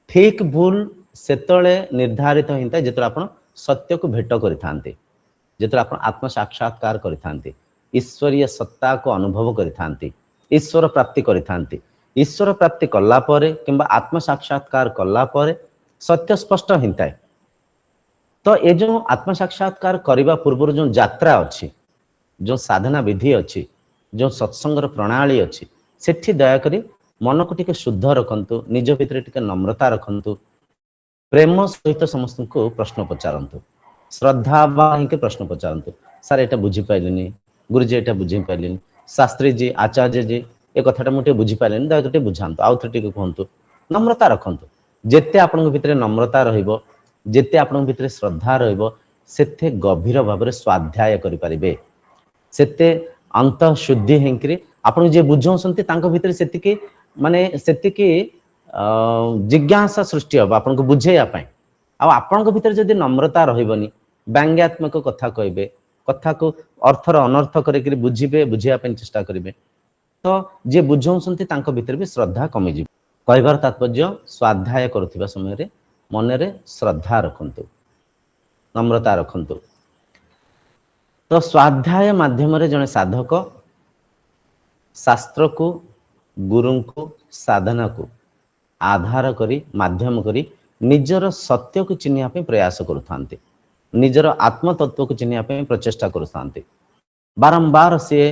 ठीक भूल सेतळे निर्धारित हिंता जेतरा आपण सत्य को भेट करिथांती जेतरा आपण आत्म साक्षात्कार करिथांती ईश्वरीय सत्ता को अनुभव करिथांती ईश्वर प्राप्ति करिथांती ईश्वर प्राप्ति कला परे किंबा आत्म साक्षात्कार कला परे सत्य स्पष्ट हिंताय तो ये जो आत्म साक्षात्कार करबा पूर्व जो यात्रा अछि जो साधना विधि अछि जो सत्संगर प्रणाली अछि सेठी दया करी मन को टिके शुद्ध रखंतु निज भितर टिके नम्रता रखंतु प्रेम सहित समस्त को प्रश्न पचारंतु श्रद्धावान के प्रश्न पचारंतु सर एटा बुझी पाइलिनी गुरुजी एटा बुझी पाइलिनी शास्त्री जी आचार्य जी ए कथाटा मुटे बुझी पाइलिनी दया करी बुझांतु आउ थे टिके कहंतु नम्रता रखंतु जेते आपन भितर नम्रता रहिबो जेते आपन भितर श्रद्धा रहिबो सेते गभीर भाबरे स्वाध्याय करि परिबे सेते अंत शुद्धि हेंकरी आपण जे बुझौसंती तांको भितर सेतिके माने सेतिके जिज्ञासा सृष्टि हो आपन को बुझेया पय आ आपन को भितर जदी नम्रता रहिबनी व्यंग्यात्मक कथा कहबे कथा को अर्थर अनर्थ करे कि बुझिबे बुझेया पय चेष्टा करिवे तो जे बुझौसंती तांको भितर भी श्रद्धा कमी जिवो कहबार तात्पर्य स्वाध्याय करुथिबा समय रे मन रे श्रद्धा रखंतु नम्रता रखंतु तो स्वाध्याय माध्यम रे जने साधक शास्त्र को गुरु को साधना को आधार करी माध्यम करी निजर सत्य को चिन्हिया पे प्रयास करुथांती निजर आत्म तत्व को चिन्हिया पे प्रचेष्टा करुथांती बारंबार से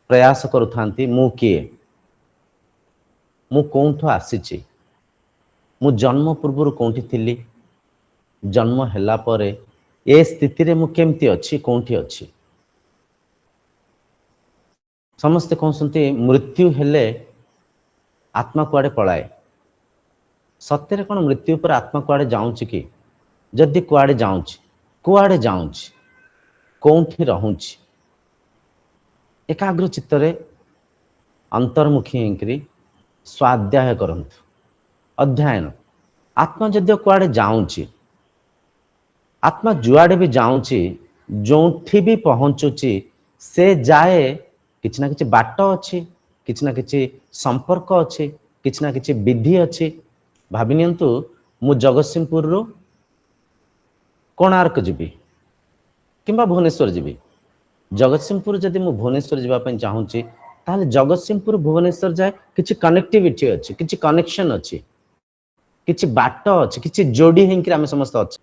प्रयास करुथांती मु किए मु कोठो आसीची मु जन्म पूर्व कोठी थिली जन्म हैला परे ए स्थिति रे मु केमती अछि कोठी अछि समस्ते कहते मृत्यु हेले आत्मा कुआड़े पलाए। सत्य कौन मृत्यु पर आत्मा कुआड़े जाऊँच कि? जदि कुआड़े जाऊँच, कुआड़े जाऊँच, कौठी रहूँच? एकाग्र चित्तरे अंतर्मुखी होकर स्वाध्याय करंतु। अध्ययन आत्मा जदि कुआड़े जाऊँच, आत्मा जुआड़े भी जाऊँच, जोठी भी पहुँचुची से जाए किछि ना किछि बाट अच्छी, किछि ना किछि संपर्क अच्छी, किछि ना किछि विधि अच्छी। भाभी नियंतु मु जगतसिंहपुर रु कोणार्क जीवी किंबा भुवनेश्वर जीवी। जगतसिंहपुर जदि मु भुवनेश्वर जावाई चाहूँगी ताहले जगतसिंहपुर भुवनेश्वर जाए किछि कनेक्टिविटी अच्छी, किछि कनेक्शन अच्छी, किछि बाट अच्छी, किछि जोड़ी होकर आम समस्त अच्छे।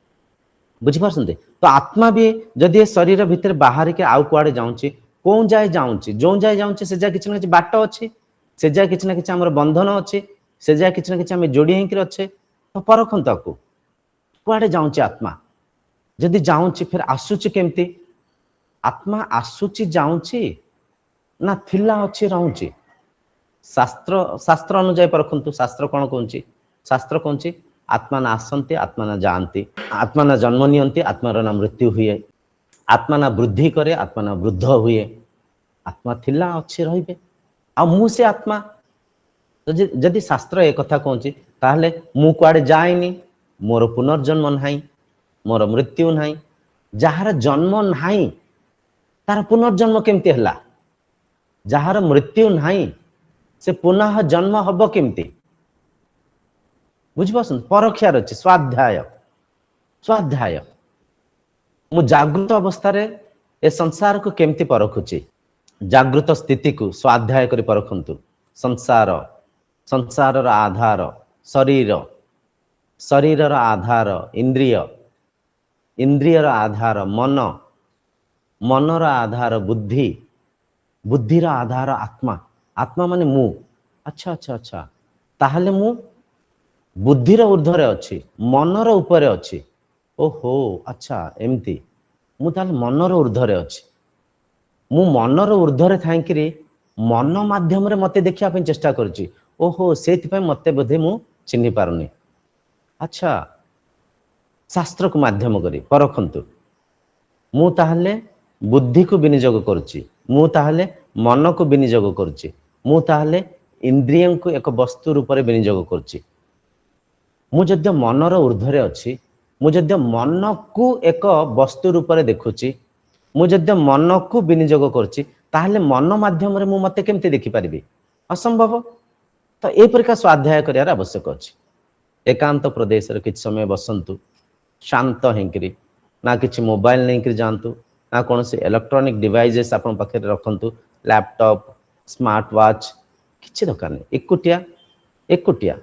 बुझिपारछन्ते? तो आत्मा भी जदि शरीर भितर बाहर के आउ कुआड़े जाऊँची, कौन जाए जाऊँची, जो जाए जाऊँची से जाए किछि ना किछि बाट अच्छी, से जाए किछि ना किछि हमर बंधन अच्छी, से जाए किछि ना किछि आम जोड़ी होकर अच्छे। तो परखंतु आकु कुआड़े जाऊँची आत्मा, जदि जाऊँची फिर आसुची केमती? आत्मा आसुची जाऊँची ना थिला अच्छी रहूँची? शास्त्र शास्त्र अनुଯାयी परखंतु। शास्त्र कौन कहूँ? शास्त्र कहूँ आत्मा ना आसंती, आत्मा ना जाती, आत्मा ना जन्म नियंती, आत्मार ना मृत्यु हुए, आत्मा ना वृद्धि करे, आत्मा ना वृद्ध हुए। आत्मा थिला अच्छी रहिबे आ मु से आत्मा। तो जदि शास्त्र एक कथा कहूँ ताहले मु कुआड़े जाएनी, मोर पुनर्जन्म नाही, मोर मृत्यु नाही। जार जन्म नाही तार पुनर्जन्म केमती हला? जार मृत्यु नाही से पुनः जन्म हब केमती? बुझिपारछन? परख्यार अछि स्वाध्याय। स्वाध्याय मु जागृत अवस्था रे ए संसार को केमती परखुची? जागृत स्थिति को स्वाध्याय करी परखंतु। संसार, संसार आधार शरीर, शरीर आधार इंद्रिय, इंद्रियर आधार मन, मनर आधार बुद्धि, बुद्धिर आधार आत्मा। आत्मा माने मु। अच्छा अच्छा अच्छा, ताहले मु बुद्धिर ऊर्ध्वरे अच्छी, मनर उपरे अच्छी। ओहो अच्छा एमती, मु ताहले मनर ऊर्ध्वरे अच्छी। मु मनर ऊर्ध्वरे थाइकरी मन माध्यम रे मते देखिया पे चेष्टा करची। ओहो सेति मते बोधे मु चिन्हि पारुनी। अच्छा शास्त्र को माध्यम करी परखंतु। मु ताहले बुद्धि को विनियोग करुची, मु ताहले मन को विनियोग करुची, मु ताहले इंद्रियों को एक वस्तु रूप में विनियोग करुची। मु जद्य मनर ऊर्ध्वरे अच्छी, मु जद्य मन को एक वस्तु रूप में देखुची, मु जद्य मन को विनियोग करुची, ताहले मन माध्यम रे मु मते केमते देखि पारिबी? असंभव। तो ए प्रकार स्वाध्याय करियार आवश्यक अछि। एकांत प्रदेश रे किछ समय बसंतु, शांत हेकरी, ना किछि मोबाइल नहीं कर जानतु, ना कौन से इलेक्ट्रॉनिक डिवाइसेस आपन पाखे रखंतु, लैपटॉप, स्मार्ट वॉच किछि दरकार नहीं। एकुटिया एकुटिया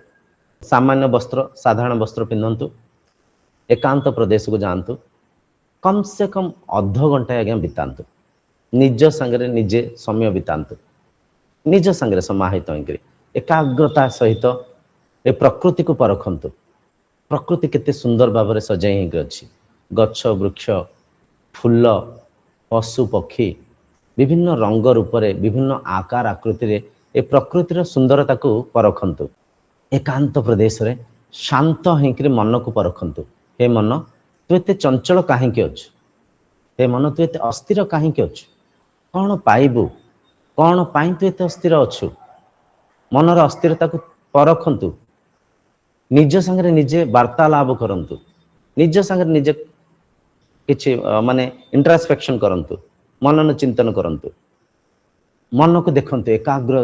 सामान्य वस्त्र, साधारण वस्त्र पिंधंतु, एकांत प्रदेश को जानतु, कम से कम अध घंटा आज्ञा बितांतु, निज संगे निजे समय बितांतु, निज संगे समाहित होकर एकाग्रता सहित ए प्रकृति को परखंतु। प्रकृति केते सुंदर भाव में सजाई होकर अच्छी, गछ वृक्ष फूल पशु पक्षी विभिन्न रंग रूप से विभिन्न आकार आकृति रे ए प्रकृतिर सुंदरता को परखंतु। एकांत प्रदेश रे शांत होकर मन को परखंतु। हे मन तू एते चंचल कहीं अच्छु? हे मन तू एते अस्थिर कहीं अच्छु? कौन पाइबू? कौन पाई तू एते अस्थिर अच्छु? मनर अस्थिरता को परखंतु। निज संगे निजे वार्तालाप करंतु, निज संगे निजे किछि माने इंट्रोस्पेक्शन करंतु, मनन चिंतन करंतु, मन को देखंतु। एकाग्र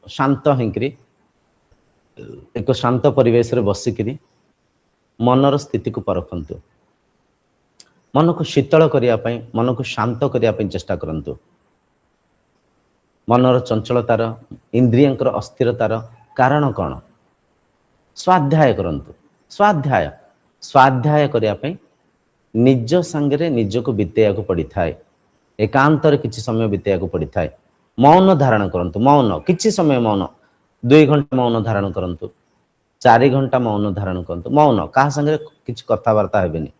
शांत होकरी एक शांत परिवेश रे बसिकरी मनर स्थिति को परखंतु। मन को शीतल करिया पई, मन को शांत करिया पई चेष्टा करंतु। मनर चंचलतार, इंद्रियंकर अस्थिरतार कारण कौन? स्वाध्याय करंतु। स्वाध्याय स्वाध्याय करिया पई निज संगे निज को बितेया को पड़ी थाए। एकांत रे किछि समय बितेया को पड़ी थाए। मौन धारण करंतु। मौन किछि समय, मौन 2 घंटा मौन धारण करंतु, 4 घंटा मौन धारण करंतु। मौन कहा संगे किछि कथावार्ता हेबेनी,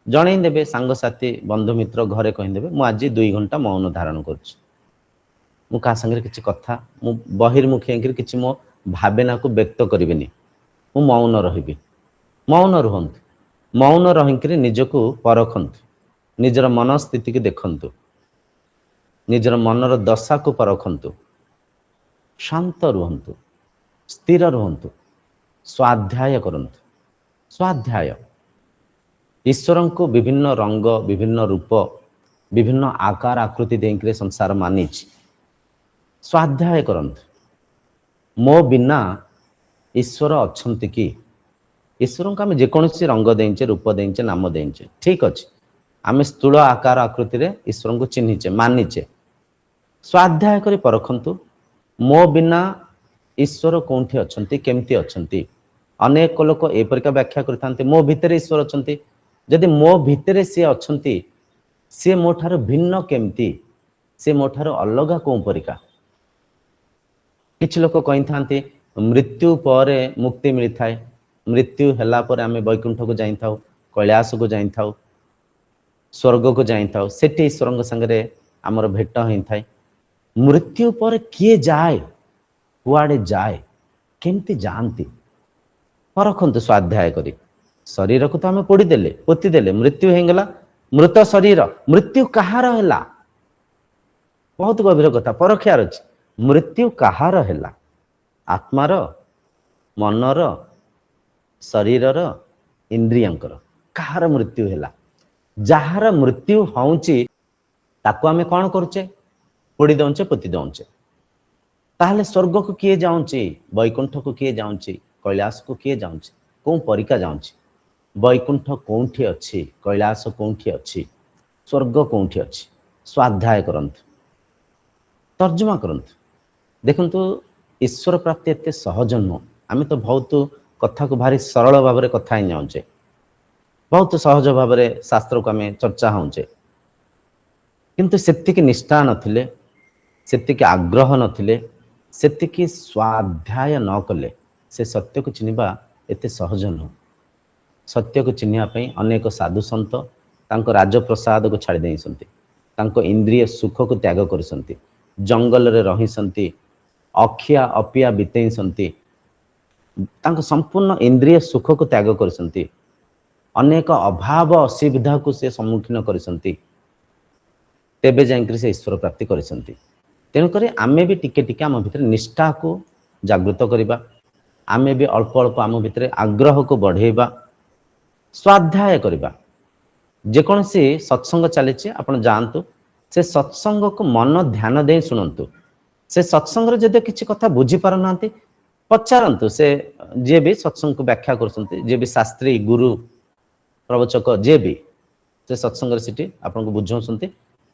जणै देबे, सांग साथी बंधु मित्र घरे कहि देबे मु आज 2 घंटा मौन धारण करछि। मु का संगे किसी कथा मु बहिर्मुखी होकर किसी मो भावना को व्यक्त करिबिनी मु मौन रहिबी मौन रुहंतु मौन रहिकरी निजको परखंतु निजर मन स्थिति की देखंतु निजर मनर दशा को परखंतु शांत रुहंतु स्थिर रुहंतु स्वाध्याय करंतु स्वाध्याय ईश्वर को विभिन्न रंग विभिन्न रूप विभिन्न आकार आकृति देकर संसार मानिच स्वाध्याय करंतु मो बिना ईश्वर अच्छंती कि ईश्वर को आम जेकोसी रंग देचे रूप देचे नाम देचे ठीक अच्छे आम स्थूल आकार आकृति रे ईश्वर को चिन्हीचे मानिचे स्वाध्याय करी परखंतु मो बिना ईश्वर कौंठी अच्छंती केमती अच्छंती अनेक लोक एपरिका व्याख्या करथांते मो भितर ईश्वर अच्छंती जदि मो भितर सी अच्छंती सी मो ठार भिन्न केमती सी मो ठार अलगा कौं परिका किछि लोक कहि थांते मृत्यु पर मुक्ति मिली थाए मृत्यु हैला पर आमे वैकुंठ को जाई थाउ कैलाश को जाई थाउ स्वर्ग को जाई थाउ सेठी ईश्वर संगे आमर भेट होई थाए मृत्यु पर किए जाए कुआड़े जाए केमती जानती परखंतु स्वाध्याय करी शरीर को तो आम पोड़ीदेले पोतीदेले मृत्यु होगला मृत शरीर मृत्यु कहार हैला बहुत गभीर कथा परख्यार अछि मृत्यु कहार हैला आत्मार मनर शरीरर इंद्रियंकर कहार मृत्यु हैला जहार मृत्यु होउची ताको आमे कोन करूचे पोड़ी दउचे पोती दउचे ताहले स्वर्ग को किए जाउची वैकुंठ को किए जाउची कैलाश को किए जाउची कों परिका जाउची वैकुंठ कोंठी अछि कैलाश कोंठी अछि स्वर्ग कोंठी अछि स्वाध्याय करंतु तर्जुमा करंतु देखंतु ईश्वर प्राप्ति एते सहज नुह आम तो बहुत कथा को भारी सरल भाव में कथा ही जाऊे बहुत सहज भाव में शास्त्र को आम चर्चा होचे किंतु सेतिकी निष्ठा नथिले सेतिकी आग्रह नथिले सेतिकी स्वाध्याय न कले से सत्य को चिन्हवा एते सहज नुह सत्य को चिन्हवा अनेक साधु सन्त तांको राजप्रसाद को छाड़ी देइसंती तांको इंद्रिय सुख को त्याग करसंती जंगल रे रहिसंती अखिया अपिया बितेइसंती तांको संपूर्ण इंद्रिय सुख को त्याग करसंती अनेक अभाव असुविधा को से सम्मुखीन करसंती तेबे जाइकरी से ईश्वर प्राप्ति करसंती तेणुक आमे भी टिके टिके आम भितर निष्ठा को जागृत करिबा आमे भी अल्प अल्प आम भितर आग्रह को बढ़ेबा स्वाध्याय करिबा जेकोसी सत्संग चली आपण जानतु से सत्संग को मन ध्यान दे शुणु से सत्संग जदि किसी कथा बुझी पार ना पचारतु से जे भी सत्संग को व्याख्या कर भी शास्त्री गुरु प्रवचक जे भी से सत्संग आपन को बुझाऊँच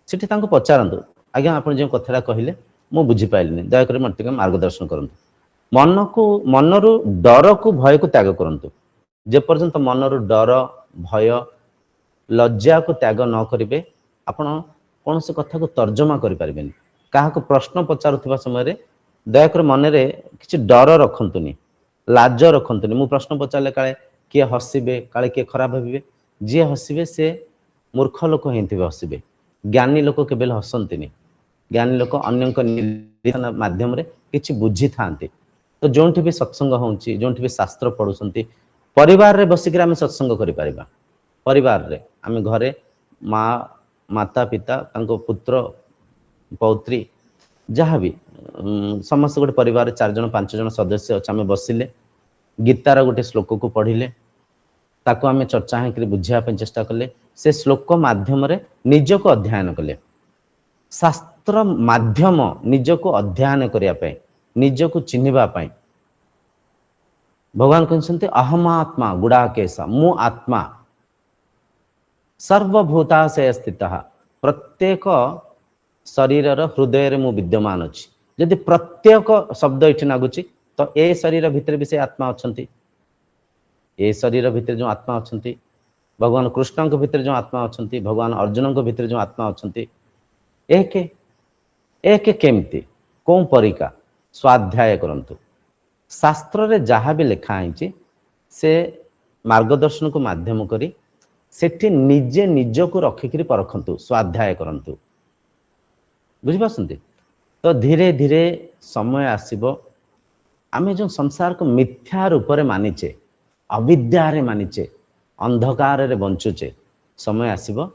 सीठी पचारतु आज्ञा आप जो कथा कहले मु बुझीपारे दयाक मत मार्गदर्शन करूँ मन को मनरु डर को भय को त्याग करूँ जेपर्यंत मनरु डर भय लज्जा को त्याग न करेंगे आपण कौन से कथा को तर्जमा करें क्या प्रश्न पचारुवा समय दयाक मन में किसी डर रखंतुनी लाज रखंतुनी मु प्रश्न पचारे काले किए हसबे काले किए खराब भावे जी हसबे से मूर्ख लोक ही हसबे ज्ञानी लोक केवल हसंती ज्ञानी लोक अन्य माध्यम किसी बुझी था तो जो भी सत्संग होउची जो भी शास्त्र पढ़ुंट परिवार रे बसिक आम सत्संग करें परिवार रे आम घरे माँ माता पिता पुत्र पौत्री जहाँ भी समस्त गोटे परिवार 4 जन 5 जन सदस्य अच्छे आम बसिले गीतार गोटे श्लोक को पढ़िले ताको आम चर्चा होकर बुझापी चेष्टा कले से श्लोक माध्यम निज को अध्ययन कले शास्त्र माध्यम निज को अध्ययन करने निज को चिन्हवाई भगवान कहते अहमात्मा गुड़ाकेश मु आत्मा सर्वभूताशय स्थित प्रत्येक शरीर हृदय रे मु विद्यमान अच्छी जदि प्रत्येक शब्द ये लगुच तो ए शरीर भितर भी से आत्मा अच्छा ए शरीर भितर जो आत्मा अच्छा भगवान कृष्ण के भितर जो आत्मा अच्छा भगवान अर्जुन के भितर जो आत्मा अच्छा एक एक केमती कौन परिका स्वाध्याय करंतु शास्त्र रे जहाँ भी लिखा है से मार्गदर्शन को माध्यम करी सेठी निजे निज को रखिक परखंतु स्वाध्याय करंतु बुझिपारछंती तो धीरे धीरे समय आसीबो आमे जो संसार को मिथ्या रूप में मानिचे अविद्या मानिचे अंधकार रे बंचुचे समय आसीबो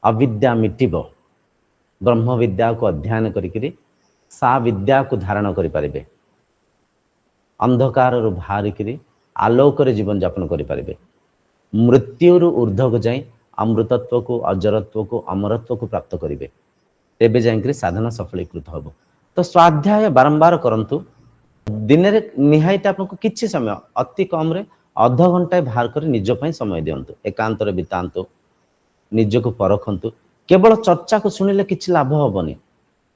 अविद्या मिटिबो ब्रह्म विद्या को अध्ययन करिकरी सा विद्या को धारण करि परिबे अंधकार रु बाहरिकरी आलोक रे जीवन यापन करि परिबे मृत्यु रु ऊर्ध्व को जाई अमृतत्व को अजरत्व को अमरत्व को प्राप्त करिबे तेबे जाइकरी साधना सफलीकृत हबो। तो स्वाध्याय बारंबार करंतु दिन रे निहायत आपको किछि समय अति कम रे आधा घंटा बाहर कर निज पई समय दियंतु एकांत रे बितांतु निज को परखंतु केवल चर्चा को सुनिले किछि लाभ हबनी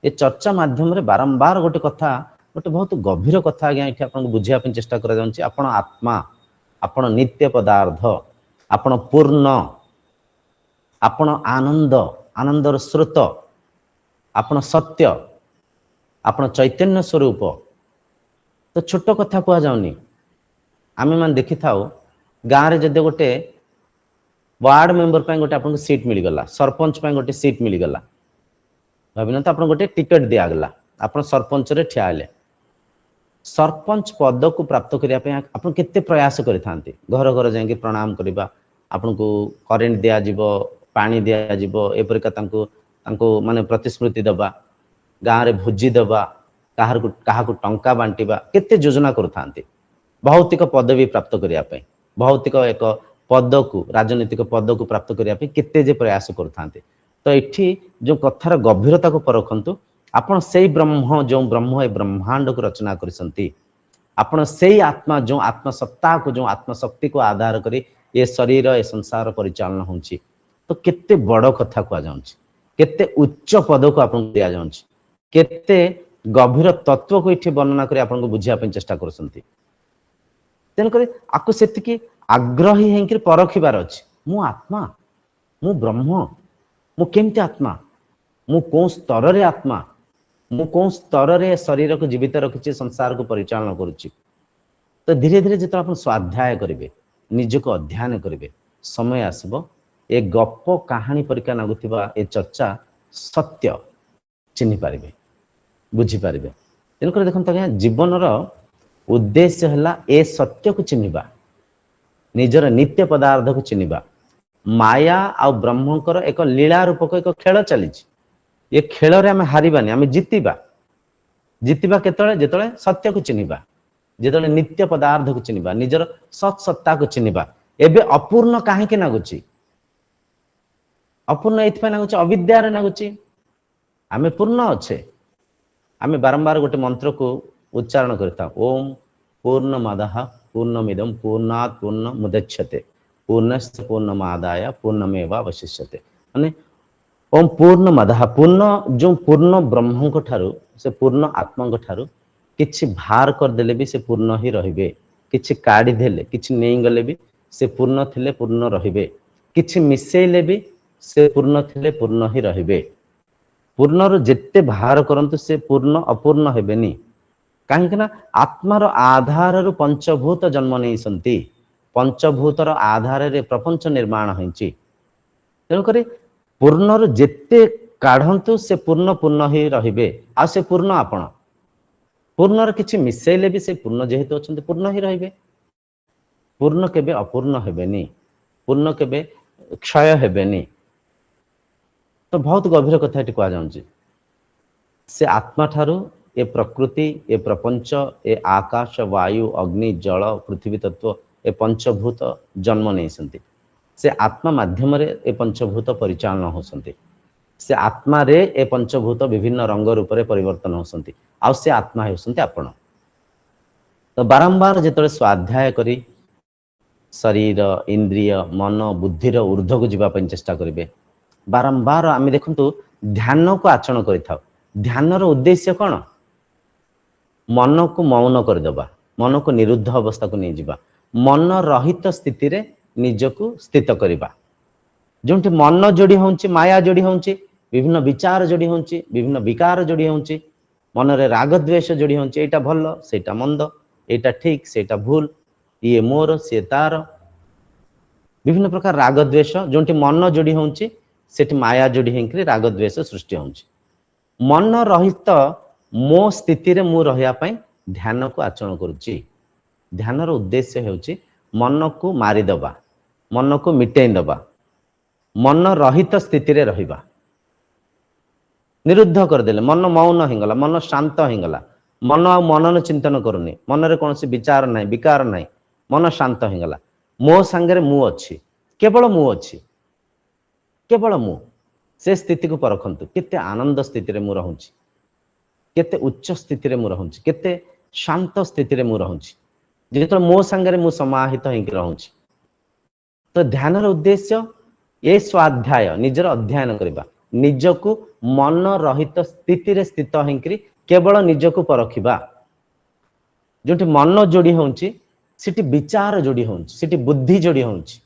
ए चर्चा माध्यम रे बारंबार गोटे कथा गोटे बहुत गभीर कथा आज्ञा एठी आपन बुझिया पई चेष्टा करा जाउची आपण आत्मा आपण नित्य पदार्थ आपण पूर्ण आपण आनंद आनंदर स्रोत आपण सत्य आपण चैतन्य स्वरूप। तो छोट कथा कह जाउनी आमे मान देखि थाओ गाँव रे जदे गोटे वार्ड मेंबर पे गोटे आपन सीट मिल गला सरपंच पे गोटे सीट मिल गला भाबिना तो आपन गोटे टिकट दिया गला आपन सरपंच रे ठिया आले सरपंच पद को प्राप्त करिया पे आपन केते प्रयास करि थांती घर घर जाके प्रणाम करबा आपन को करेंट दिया जिवो पानी दिया जिवो ए परिका तांको माने प्रतिश्रुति दबा गाँव रे भोजी दबा कहा को टंका बांटिबा केते योजना करथांती भौतिक पदवी प्राप्त करिया पे भौतिक एक पद को राजनीतिक पद को प्राप्त करिया पे केते जे प्रयास करथांती। तो एठी जो कथार गभीरता को परखंतु आपण सेई ब्रह्म जो ब्रह्म ए ब्रह्मांड को रचना करिसंती आपण सेई आत्मा जो आत्मसत्ता को जो आत्मशक्ति को आधार करी ये शरीर ए संसार परिचालन होउची। तो केते बड़ कथा को जाउची केते उच्च पद को आपण दिया जाउची केते गभीर तत्व को इठी वर्णना करी आपन को बुझिया पे चेष्टा करसंती तेन करी आकु सेतिकी आग्रही हेंकि परखिबार अछि मु आत्मा मु ब्रह्म मु केमते आत्मा मु कोन स्तर रे आत्मा मु कोन स्तर रे शरीर को जीवित रखिछि संसार को परिचालन करूछि। तो धीरे धीरे जत आपन स्वाध्याय करिवे निज को अध्ययन करिवे समय आसबो ए गप कहानी परिका नागुथिबा ए चर्चा सत्य चिन्हि पारिबे बुझी पारिबे। तेनकर देखंत आज्ञा जीवन रो उद्देश्य हला ए सत्य को चिन्हिबा निजर नित्य पदार्थ को चिन्हिबा माया आ ब्रह्मकर एक लीला रूपक एक खेल चली ये खेल रे आमे हारिबानी आमे जितिबा जितिबा केतळे जेतळे सत्य को चिन्हिबा जेतळे नित्य पदार्थ को चिन्हिबा निजर सत सत्ता को चिन्हिबा। एबे अपूर्ण काहे के नागुची अपूर्ण एथपा नागुची अविद्या रे नागुची आमे पूर्ण अच्छे आमे बारंबार गोटे मंत्र को उच्चारण करता ओम पूर्णमदः पूर्णमिदं पूर्णात् पूर्ण मुदच्यते पूर्णस्य पूर्णमादाय पूर्णमेवावशिष्यते माने ओम पूर्णमदः पूर्ण जो पूर्ण ब्रह्म को ठारू से पूर्ण आत्मा को ठारू किछि भार कर देले भी से पूर्ण ही रहिबे किछि काढी देले किछि नेई गले भी से पूर्ण थिले पूर्ण रहिबे किछि मिसेइले भी से पूर्ण थिले पूर्ण ही रहिबे पूर्ण रो जेते भार करंतु से पूर्ण अपूर्ण हेबेनी काहे ना आत्मार आधार रु पंचभूत जन्म नहीं सन्ति पंचभूतर आधार रे प्रपंच निर्माण होइछि तेणु करी पूर्ण रु जेते काढंतु से पूर्ण पूर्ण ही रहिबे आ से पूर्ण आपण पूर्ण रो किछि मिसेइले भी से पूर्ण जेहेतु अछंती पूर्ण ही रहिबे पूर्ण केबे अपूर्ण हेबेनी पूर्ण केबे क्षय हेबेनी। तो बहुत गभीर कथा एटी कहा जाउछि से आत्मा ठारू ए प्रकृति ए प्रपंच ए आकाश वायु अग्नि जल पृथ्वी तत्व ए पंचभूत जन्म नहीं सन्ति से आत्मा माध्यम रे ए पंचभूत परिचालन होसन्ति से आत्मा रे ए पंचभूत विभिन्न रंग रूप रे परिवर्तन होसन्ति आ से आत्मा होसन्ति आपण। तो बारंबार जेतले स्वाध्याय करी शरीर इंद्रिय मन बुद्धि ऊर्ध्व को जीवा चेष्टा करिवे बारंबार आमे देखंतु ध्यान को आचरण करिथाउ ध्यान रो उद्देश्य कौन मन को मौन करदेबा मन को निरुद्ध अवस्था को नहीं जीवा मन रहित स्थिति रे निज को स्थित करिबा जोंठी मन जोड़ी होउची माया जोड़ी होउची विभिन्न विचार जोड़ी होउची विभिन्न विकार जोड़ी होउची मन रे राग द्वेष जोड़ी होउची एटा भलो सेटा मंद एटा ठीक सेटा भूल ये मोर से तार विभिन्न प्रकार राग द्वेष जोंठी मन जोड़ी होउची सेठी माया जोड़ी हेंकरी राग द्वेष सृष्टि होउची मन रहित मो स्थिति रे मु रहिया पई ध्यान को आचरण करुच्ची। ध्यानर उद्देश्य हेउची मन को मारिदबा, मन को मिटेई दबा, मन रहित स्थिति रे रहिबा, निरुद्ध करदेले मन मौन हिंगला, मन शांत हिंगला, मन आ मनन चिंतन करूनी, मन रे कौन विचार नहीं, विकार नहीं, मन शांत हिंगला। मो संगे मु अच्छी, केवल मु अच्छी, केवल मु। से स्थिति को परखंतु, केते आनंद स्थिति रे मु रहूची, केते उच्च स्थिति रे मु रहूची, केते शांत स्थिति रे मु रहूची, जेतो मो संगे मु समाहित होइक रहूची। तो ध्यान उद्देश्य ये स्वाध्याय निजर अध्ययन करबा, निजको मन रहित स्थिति रे स्थित होइकरी केवल निजको परखिबा। जोटी मन जोड़ी होउची सिटी विचार जोड़ी होउची, सिटी बुद्धि जोड़ी होउची,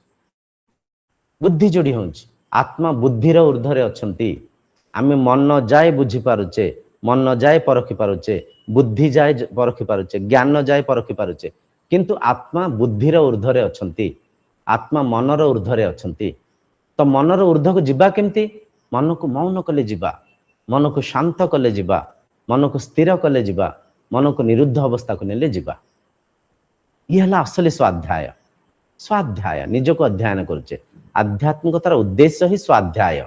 बुद्धि जोड़ी होउची। आत्मा बुद्धिर ऊर्ध्वरे अछंती। आमे मन जाय बुझी पारुचे, मन जाय परखि पारुचे, बुद्धि जाय परखि पारुचे, ज्ञान जाय परखि पारुचे, किंतु आत्मा बुद्धिर ऊर्ध्वरे अछंती, आत्मा मनर ऊर्ध्वरे अछंती। तो मनर ऊर्ध्व को जिबा केमती? मन को मौन कले जिबा, मन को शांत कले जिबा, मन को स्थिर कले जिबा, मन को निरुद्ध अवस्था को नेले जिबा। ये हला असली स्वाध्याय। स्वाध्याय निज को अध्ययन करुचे। आध्यात्मिकतार उद्देश्य ही स्वाध्याय।